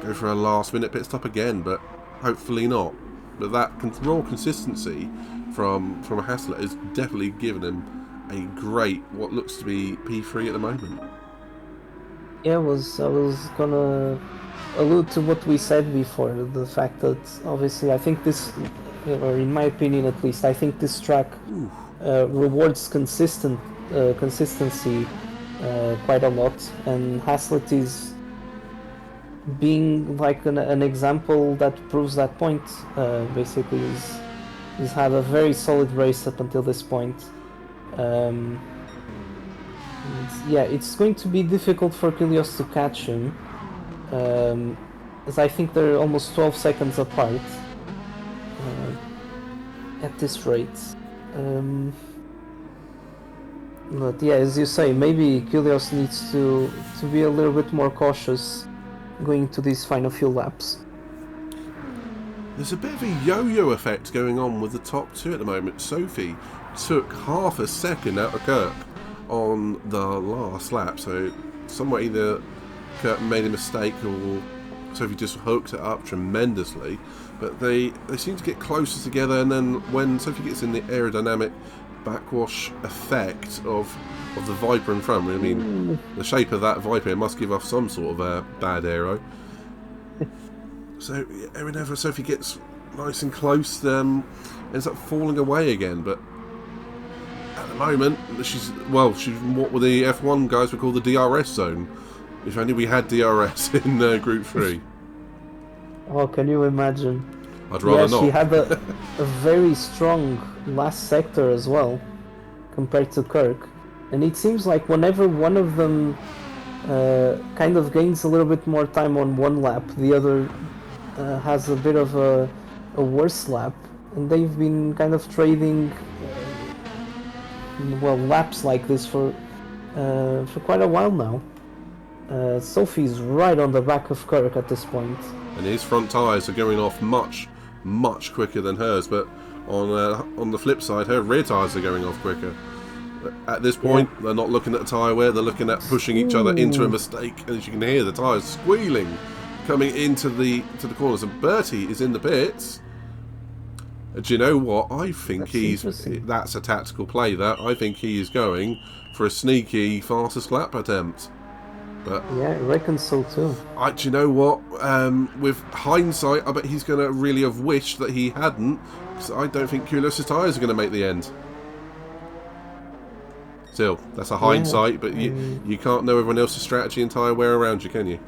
go for a last-minute pit stop again, but hopefully not. But that raw consistency from Haslett has definitely given him a great, what looks to be P3 at the moment. Yeah, I was gonna allude to what we said before, the fact that obviously I think this, or in my opinion at least, I think this track rewards consistency quite a lot, and Haslett is being like an example that proves that point. Basically, he's had a very solid race up until this point. It's going to be difficult for Koulias to catch him, as I think they're almost 12 seconds apart at this rate. But yeah, as you say, maybe Koulias needs to be a little bit more cautious going into these final few laps. There's a bit of a yo-yo effect going on with the top two at the moment. Sophie took half a second out of Kirk on the last lap, so somewhere either Kirk made a mistake or Sophie just hooked it up tremendously. But they seem to get closer together, and then when Sophie gets in the aerodynamic backwash effect of the Viper in front, I mean, the shape of that Viper must give off some sort of a bad aero. So whenever Sophie gets nice and close, ends up falling away again. But at the moment, she's what the F1 guys would call the DRS zone. If only we had DRS in Group 3. Oh, can you imagine? I'd rather not. She had a very strong last sector as well, compared to Kirk. And it seems like whenever one of them kind of gains a little bit more time on one lap, the other has a bit of a worse lap. And they've been kind of trading laps like this for quite a while now. Sophie's right on the back of Kirk at this point. And his front tyres are going off much, much quicker than hers. But on the flip side, her rear tyres are going off quicker. At this point, they're not looking at the tyre wear, they're looking at pushing each other into a mistake. And as you can hear, the tyres squealing coming into the corners. And Bertie is in the pits. Do you know what? I think that's a tactical play. I think he is going for a sneaky fastest lap attempt. But yeah, I reckon so too. Do you know what? With hindsight, I bet he's going to really have wished that he hadn't, because I don't think Koulos' tyres are going to make the end. Still, that's a hindsight, but you can't know everyone else's strategy and tyre wear around you, can you?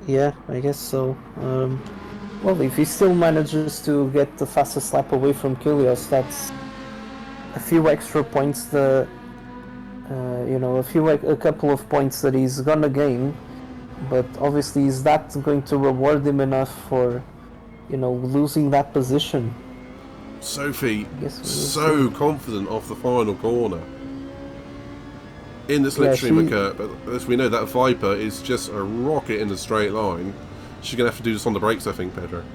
Yeah, I guess so. Well, if he still manages to get the fastest lap away from Koulos, that's a few extra points. A couple of points that he's gonna gain, but obviously is that going to reward him enough for, losing that position? Sophie, so confident off the final corner in the slipstream of Kurt, but as we know, that Viper is just a rocket in a straight line. She's gonna have to do this on the brakes, I think, Pedro.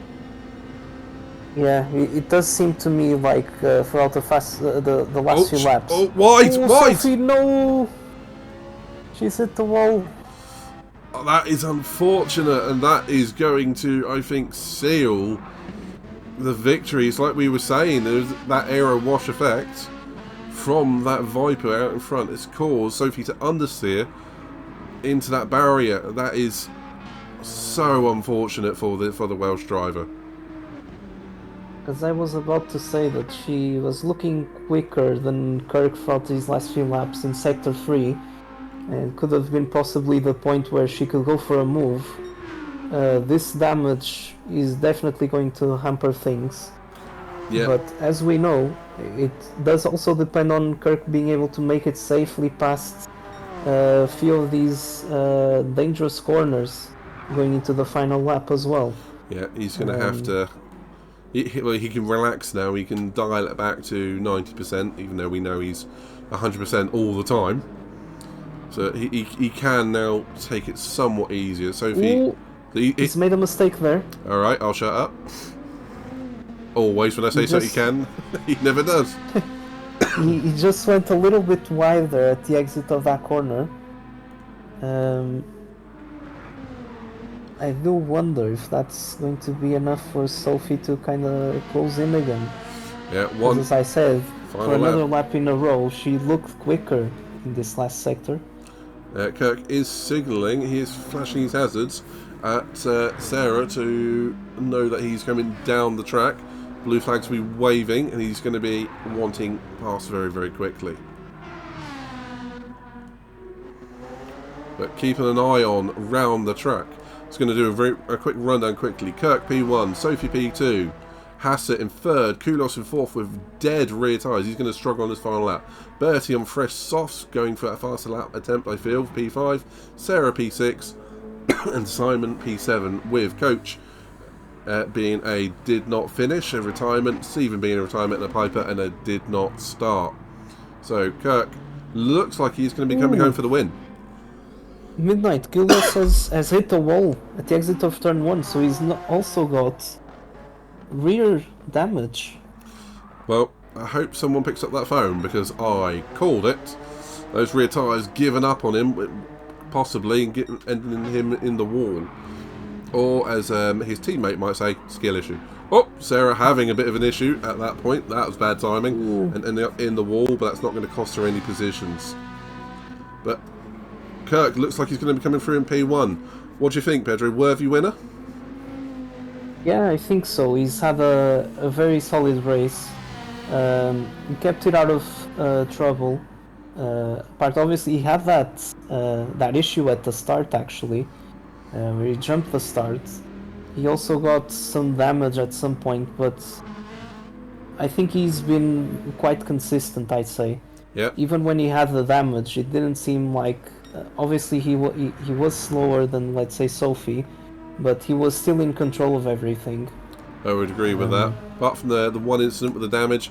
Yeah, it does seem to me like throughout the last few laps. Oh, wide! Sophie, no! She's hit the wall. Oh, that is unfortunate, and that is going to, I think, seal the victory. It's like we were saying, there's that aero wash effect from that Viper out in front. It's caused Sophie to understeer into that barrier. That is so unfortunate for the Welsh driver. Because I was about to say that she was looking quicker than Kirk throughout these last few laps in Sector 3, and could have been possibly the point where she could go for a move. This damage is definitely going to hamper things. Yeah. But as we know, it does also depend on Kirk being able to make it safely past a few of these dangerous corners going into the final lap as well. Yeah, he's going to have to... He can relax now, he can dial it back to 90%, even though we know he's 100% all the time. So he can now take it somewhat easier. Sophie... He's made a mistake there. Alright, I'll shut up. Always when I say so he can, he never does. he just went a little bit wide there at the exit of that corner. I do wonder if that's going to be enough for Sophie to kind of close in again. Yeah, as I said, for another lap in a row, she looked quicker in this last sector. Kirk is signalling, he is flashing his hazards at Sarah to know that he's coming down the track. Blue flags will be waving, and he's going to be wanting past very, very quickly. But keeping an eye on round the track. It's going to do a quick rundown quickly. Kirk P1, Sophie P2, Hassett in third, Koulos in fourth with dead rear tyres. He's going to struggle on his final lap. Bertie on fresh softs, going for a faster lap attempt, I feel, for P5. Sarah P6, and Simon P7 with Coach being a did not finish, a retirement, Stephen being a retirement and a Piper, and a did not start. So Kirk looks like he's going to be coming home for the win. Midnight, Koulos has hit the wall at the exit of turn 1, so he's also got rear damage. Well, I hope someone picks up that phone because I called it. Those rear tyres giving up on him, possibly ending him in the wall. Or, as his teammate might say, skill issue. Oh, Sarah having a bit of an issue at that point. That was bad timing. And ending up in the wall, but that's not going to cost her any positions. But Kirk looks like he's going to be coming through in P1. What do you think, Pedro? Worthy winner? Yeah, I think so. He's had a very solid race. He kept it out of trouble. But obviously he had that issue at the start, actually, where he jumped the start. He also got some damage at some point, but I think he's been quite consistent, I'd say. Yeah. Even when he had the damage, it didn't seem like... obviously he was slower than, let's say, Sophie, but he was still in control of everything. I would agree with that. Apart from the one incident with the damage,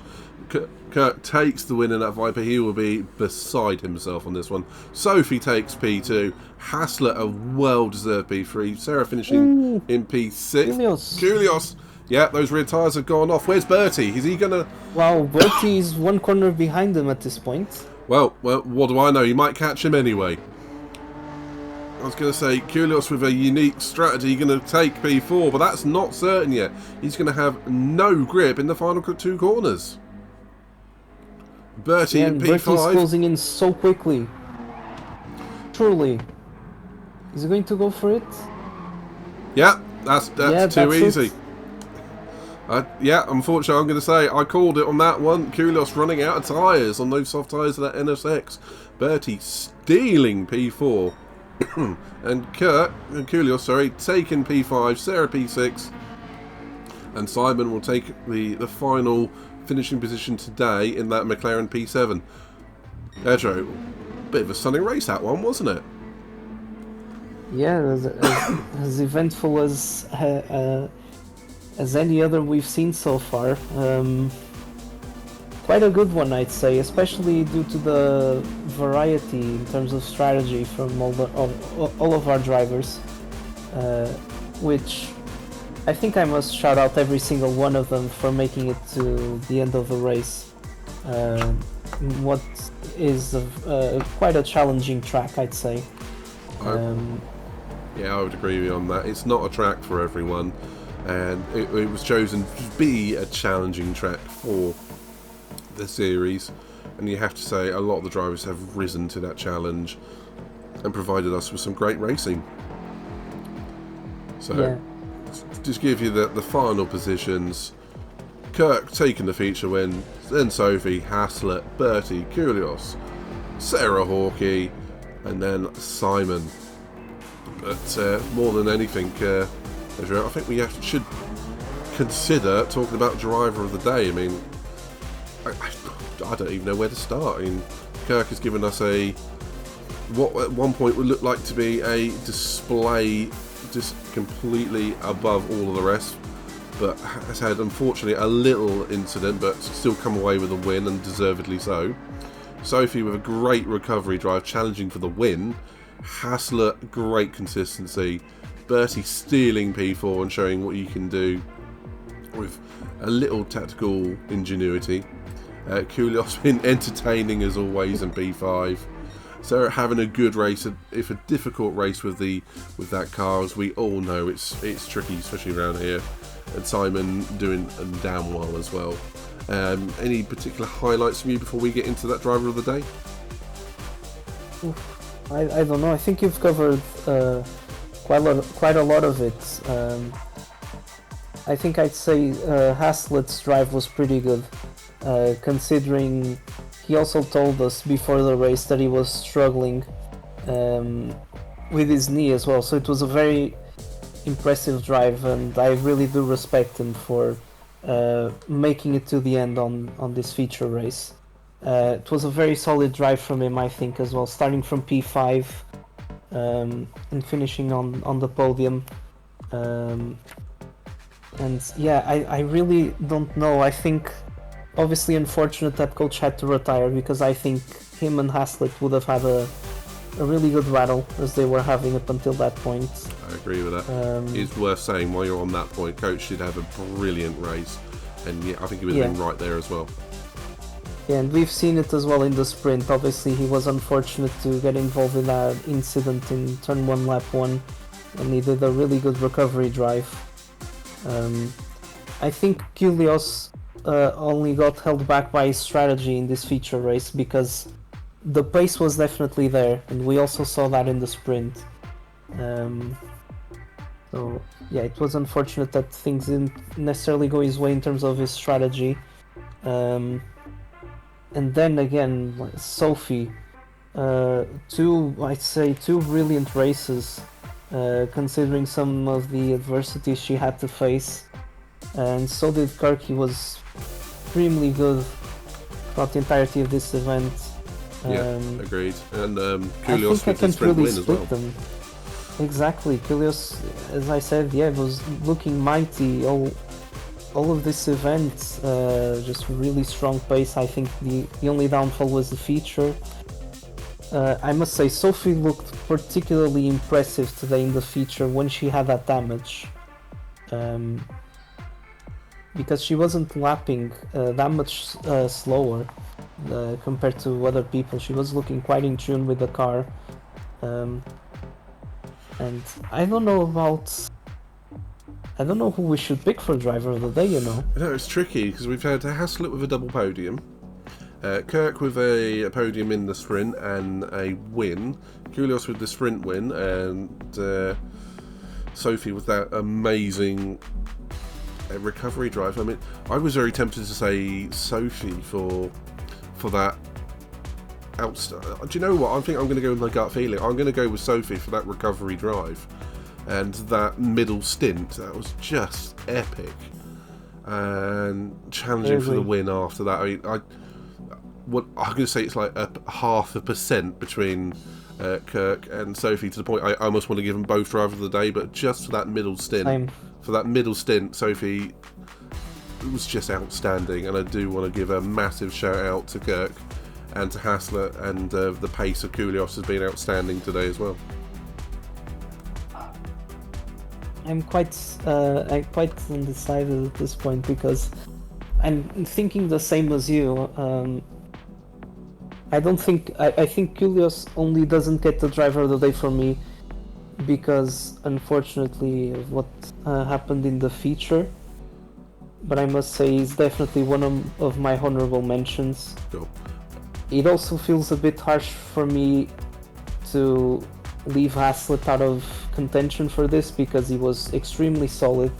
Kirk takes the win in that Viper. He will be beside himself on this one. Sophie takes P2. Hassler a well-deserved P3. Sarah finishing in P6. Koulios. Yeah, those rear tyres have gone off. Where's Bertie? Is he going to... Well, Bertie is one corner behind him at this point. Well, what do I know? He might catch him anyway. I was going to say, Koulios with a unique strategy going to take P4, but that's not certain yet. He's going to have no grip in the final two corners. Bertie in P5. Bertie's closing in so quickly. Truly. Is he going to go for it? Yeah, that's too easy. Yeah, unfortunately, I'm going to say I called it on that one. Koulios running out of tyres on those soft tyres of that NSX. Bertie stealing P4. And Koulios, taking P5, Sarah P6. And Simon will take the final finishing position today in that McLaren P7. Pedro, bit of a stunning race that one, wasn't it? Yeah, as eventful as any other we've seen so far. Quite a good one, I'd say, especially due to the variety in terms of strategy from all of our drivers, which I think I must shout out every single one of them for making it to the end of the race. What is quite a challenging track, I'd say. Yeah, I would agree with you on that. It's not a track for everyone, and it was chosen to be a challenging track for the series, and you have to say a lot of the drivers have risen to that challenge and provided us with some great racing. So, yeah. Just give you the final positions. Kirk taking the feature win, then Sophie, Haslett, Bertie, Koulios, Sarah Hawkey, and then Simon. But more than anything, I think we should consider talking about driver of the day. I mean, I don't even know where to start. I mean, Kirk has given us what at one point would look like to be a display just completely above all of the rest, but has had, unfortunately, a little incident, but still come away with a win, and deservedly so. Sophie with a great recovery drive, challenging for the win. Hassler, great consistency. Bertie stealing P4 and showing what you can do with a little tactical ingenuity. Koulios been entertaining as always in P5. Sarah having a good race, if a difficult race with that car, as we all know it's tricky, especially around here. And Simon doing damn well as well. Any particular highlights from you before we get into that driver of the day? I don't know. I think you've covered quite a lot of it. I think I'd say Haslett's drive was pretty good, considering he also told us before the race that he was struggling with his knee as well. So it was a very impressive drive, and I really do respect him for making it to the end on this feature race. It was a very solid drive from him, I think, as well, starting from P5 and finishing on the podium. And yeah, I really don't know. I think, obviously, unfortunate that coach had to retire, because I think him and Haslett would have had a really good battle as they were having up until that point. I I agree with that. It's worth saying while you're on that point, Coach did have a brilliant race, and I think he would have been right there as well. Yeah, and we've seen it as well in the sprint. Obviously, he was unfortunate to get involved in that incident in turn 1, lap 1, and he did a really good recovery drive. I think Kyrgios only got held back by his strategy in this feature race because the pace was definitely there, and we also saw that in the sprint. So yeah, it was unfortunate that things didn't necessarily go his way in terms of his strategy. And then again, Sophie, two brilliant races, considering some of the adversity she had to face. And so did Kirk. He was extremely good throughout the entirety of this event. Agreed. And I Kyrgios think I with the can't sprint really win as well. split them. Exactly, Kyrgios, as I said, was looking mighty all of this event, just really strong pace. I think the only downfall was the feature. I must say, Sophie looked particularly impressive today in the feature when she had that damage. Because she wasn't lapping that much slower compared to other people. She was looking quite in tune with the car. And I don't know who we should pick for driver of the day, No, it's tricky because we've had Haslett with a double podium, Kirk with a podium in the sprint and a win, Kyrgios with the sprint win, and Sophie with that amazing recovery drive. I mean, I was very tempted to say Sophie for that. Do you know what? I think I'm going to go with my gut feeling. I'm going to go with Sophie for that recovery drive. And that middle stint, that was just epic. And challenging for the win after that. I mean, I'm going to say it's like a 0.5% between Kirk and Sophie, to the point I almost want to give them both driver of the day, but just for that middle stint. For that middle stint, Sophie was just outstanding, and I do want to give a massive shout out to Kirk and to Haslett, and the pace of Kyrgios has been outstanding today as well. I'm quite undecided at this point because I'm thinking the same as you. I think Kyrgios only doesn't get the driver of the day for me because, unfortunately, of what happened in the feature. But I must say he's definitely one of my honorable mentions. Cool. It also feels a bit harsh for me to leave Haslett out of contention for this because he was extremely solid,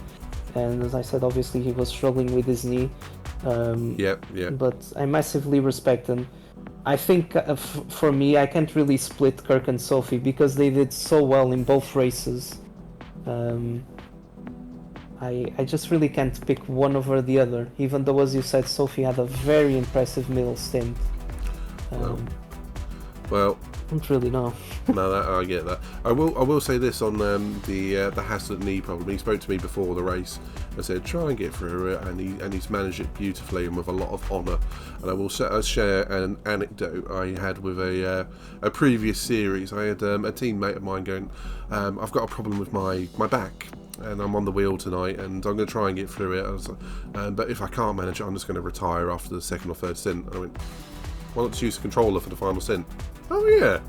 and as I said, obviously he was struggling with his knee. But I massively respect him. I think for me, I can't really split Kirk and Sophie because they did so well in both races. I just really can't pick one over the other, even though, as you said, Sophie had a very impressive middle stint. Well, I don't really know. No, I get that. I will say this on the Haslett knee problem. He spoke to me before the race. I said try and get through it, and he's managed it beautifully and with a lot of honour. And I will share an anecdote I had with a previous series. I had a teammate of mine going, I've got a problem with my back, and I'm on the wheel tonight, and I'm going to try and get through it. But if I can't manage it, I'm just going to retire after the second or third stint. And I went, why not just use the controller for the final stint? Oh yeah.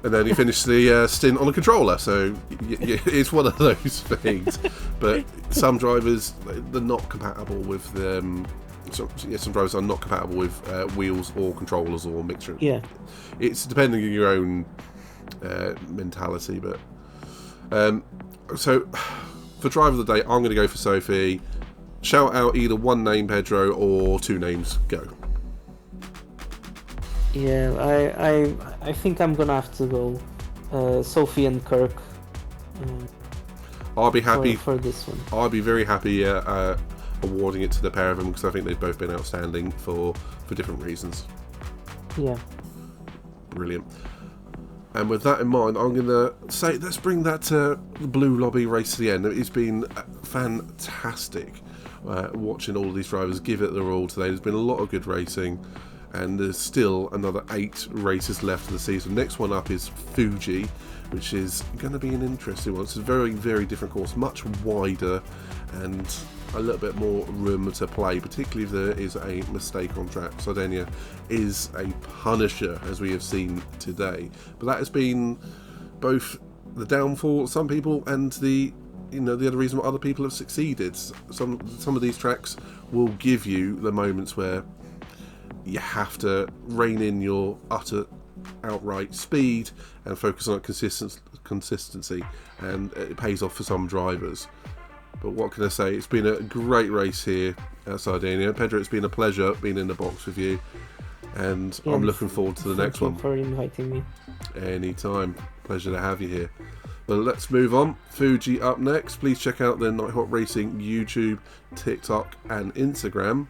And then he finished the stint on a controller, so it's one of those things. But some drivers, they're not compatible with some drivers are not compatible with wheels or controllers or mixture. Yeah, it's depending on your own mentality. But so for driver of the day, I'm going to go for Sophie. Shout out either one name, Pedro, or two names. Go. Yeah, I think I'm gonna have to go Sophie and Kirk. I'll be happy for this one. I'll be very happy awarding it to the pair of them because I think they've both been outstanding for different reasons. Yeah. Brilliant. And with that in mind, I'm gonna say let's bring that the Blue Lobby race to the end. It's been fantastic watching all of these drivers give it their all today. There's been a lot of good racing. and there's still another 8 races left of the season. Next one up is Fuji, which is going to be an interesting one. It's a very, very different course, much wider and a little bit more room to play, particularly if there is a mistake on track. Sardegna is a punisher, as we have seen today, but that has been both the downfall of some people and the other reason why other people have succeeded. Some of these tracks will give you the moments where you have to rein in your outright speed and focus on consistency, and it pays off for some drivers. But what can I say? It's been a great race here at Sardegna. Pedro, it's been a pleasure being in the box with you, and I'm looking forward to the next one. Thank you for inviting me. Anytime. Pleasure to have you here. But let's move on. Fuji up next. Please check out the Nighthawk Racing YouTube, TikTok and Instagram.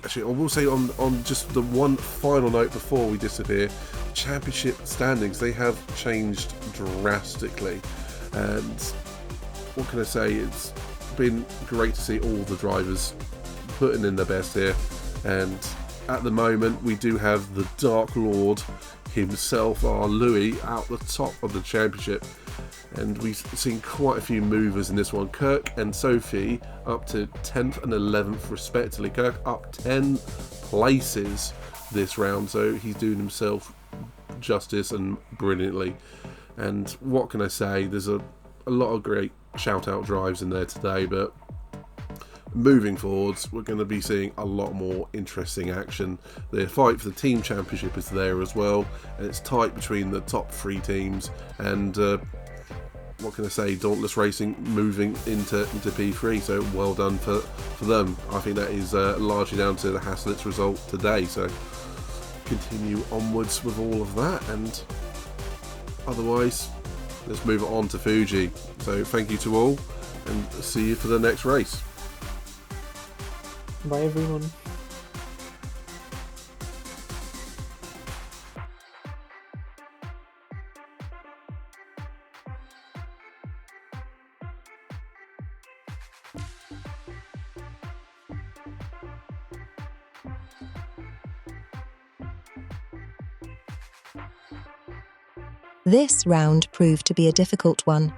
Actually, I will say on just the one final note before we disappear, championship standings, they have changed drastically. And what can I say? It's been great to see all the drivers putting in their best here. And at the moment, we do have the Dark Lord himself, our Louis, out the top of the championship, and we've seen quite a few movers in this one. Kirk and Sophie up to 10th and 11th respectively. Kirk up 10 places this round, so he's doing himself justice and brilliantly. And what can I say, there's a lot of great shout out drives in there today, but moving forwards, we're going to be seeing a lot more interesting action. The fight for the team championship is there as well, and it's tight between the top 3 teams. And what can I say? Dauntless Racing moving into P3, so well done for them. I think that is largely down to the Haslitz result today. So continue onwards with all of that, and otherwise, let's move on to Fuji. So thank you to all, and see you for the next race. Bye everyone. This round proved to be a difficult one.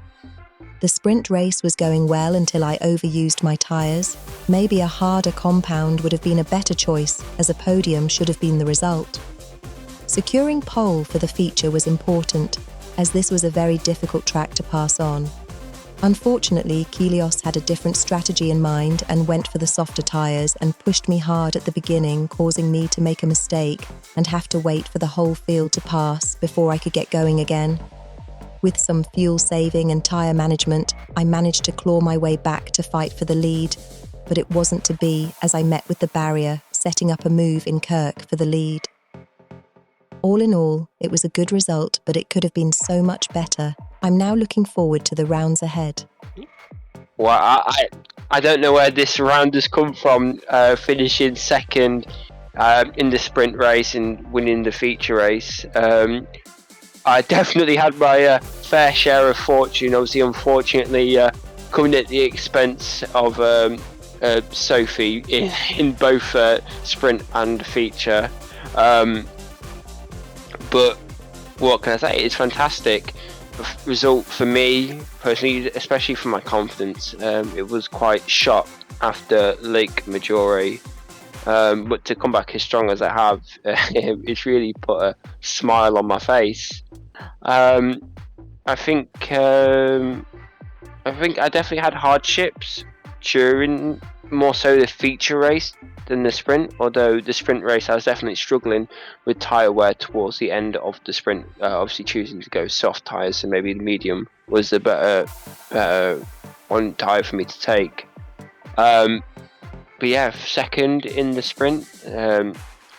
The sprint race was going well until I overused my tyres. Maybe a harder compound would have been a better choice, as a podium should have been the result. Securing pole for the feature was important, as this was a very difficult track to pass on. Unfortunately, Kelios had a different strategy in mind and went for the softer tyres and pushed me hard at the beginning, causing me to make a mistake and have to wait for the whole field to pass before I could get going again. With some fuel saving and tyre management, I managed to claw my way back to fight for the lead, but it wasn't to be as I met with the barrier, setting up a move in Kirk for the lead. All in all, it was a good result, but it could have been so much better. I'm now looking forward to the rounds ahead. Well, I don't know where this round has come from, finishing second in the sprint race and winning the feature race. I definitely had my fair share of fortune, obviously unfortunately coming at the expense of Sophie in both sprint and feature. But what can I say, it's fantastic result for me personally, especially for my confidence. It was quite shot after Lake Maggiore, but to come back as strong as I have, it's really put a smile on my face. I think I definitely had hardships during more so the feature race than the sprint, although the sprint race I was definitely struggling with tyre wear towards the end of the sprint, obviously choosing to go soft tyres, so maybe the medium was the better one tyre for me to take. But yeah, second in the sprint.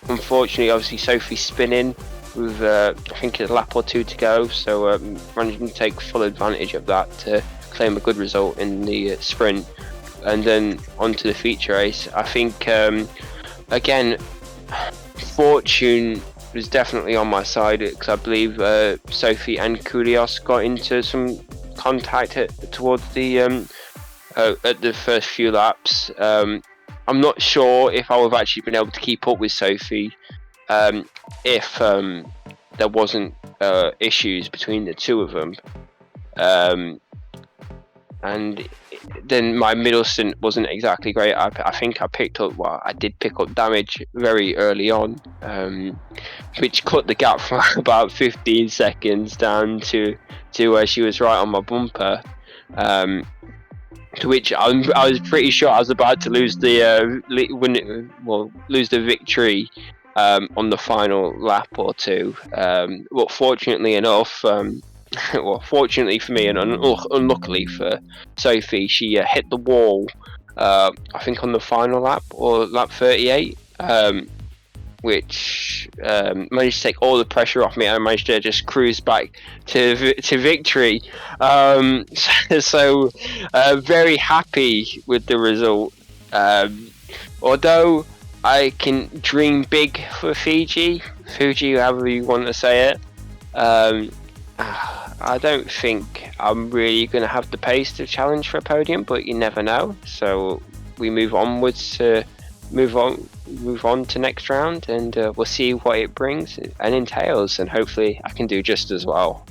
Unfortunately, obviously Sophie spinning with I think a lap or two to go, so managing to take full advantage of that to claim a good result in the sprint. And then onto the feature race. I think again, fortune was definitely on my side, because I believe Sophie and Koulios got into some contact towards the at the first few laps. I'm not sure if I would have actually been able to keep up with Sophie if there wasn't issues between the two of them. And then my middle stint wasn't exactly great. I think I did pick up damage very early on, which cut the gap from about 15 seconds down to where she was right on my bumper. To which I was pretty sure I was about to lose the victory on the final lap or two. But fortunately enough, fortunately for me and unluckily for Sophie, she hit the wall. I think on the final lap or lap 38. Which managed to take all the pressure off me, and I managed to just cruise back to victory. So very happy with the result. Although I can dream big for Fuji, however you want to say it. I don't think I'm really going to have the pace to challenge for a podium, but you never know. So we move on to next round, and we'll see what it brings and entails, and hopefully I can do just as well.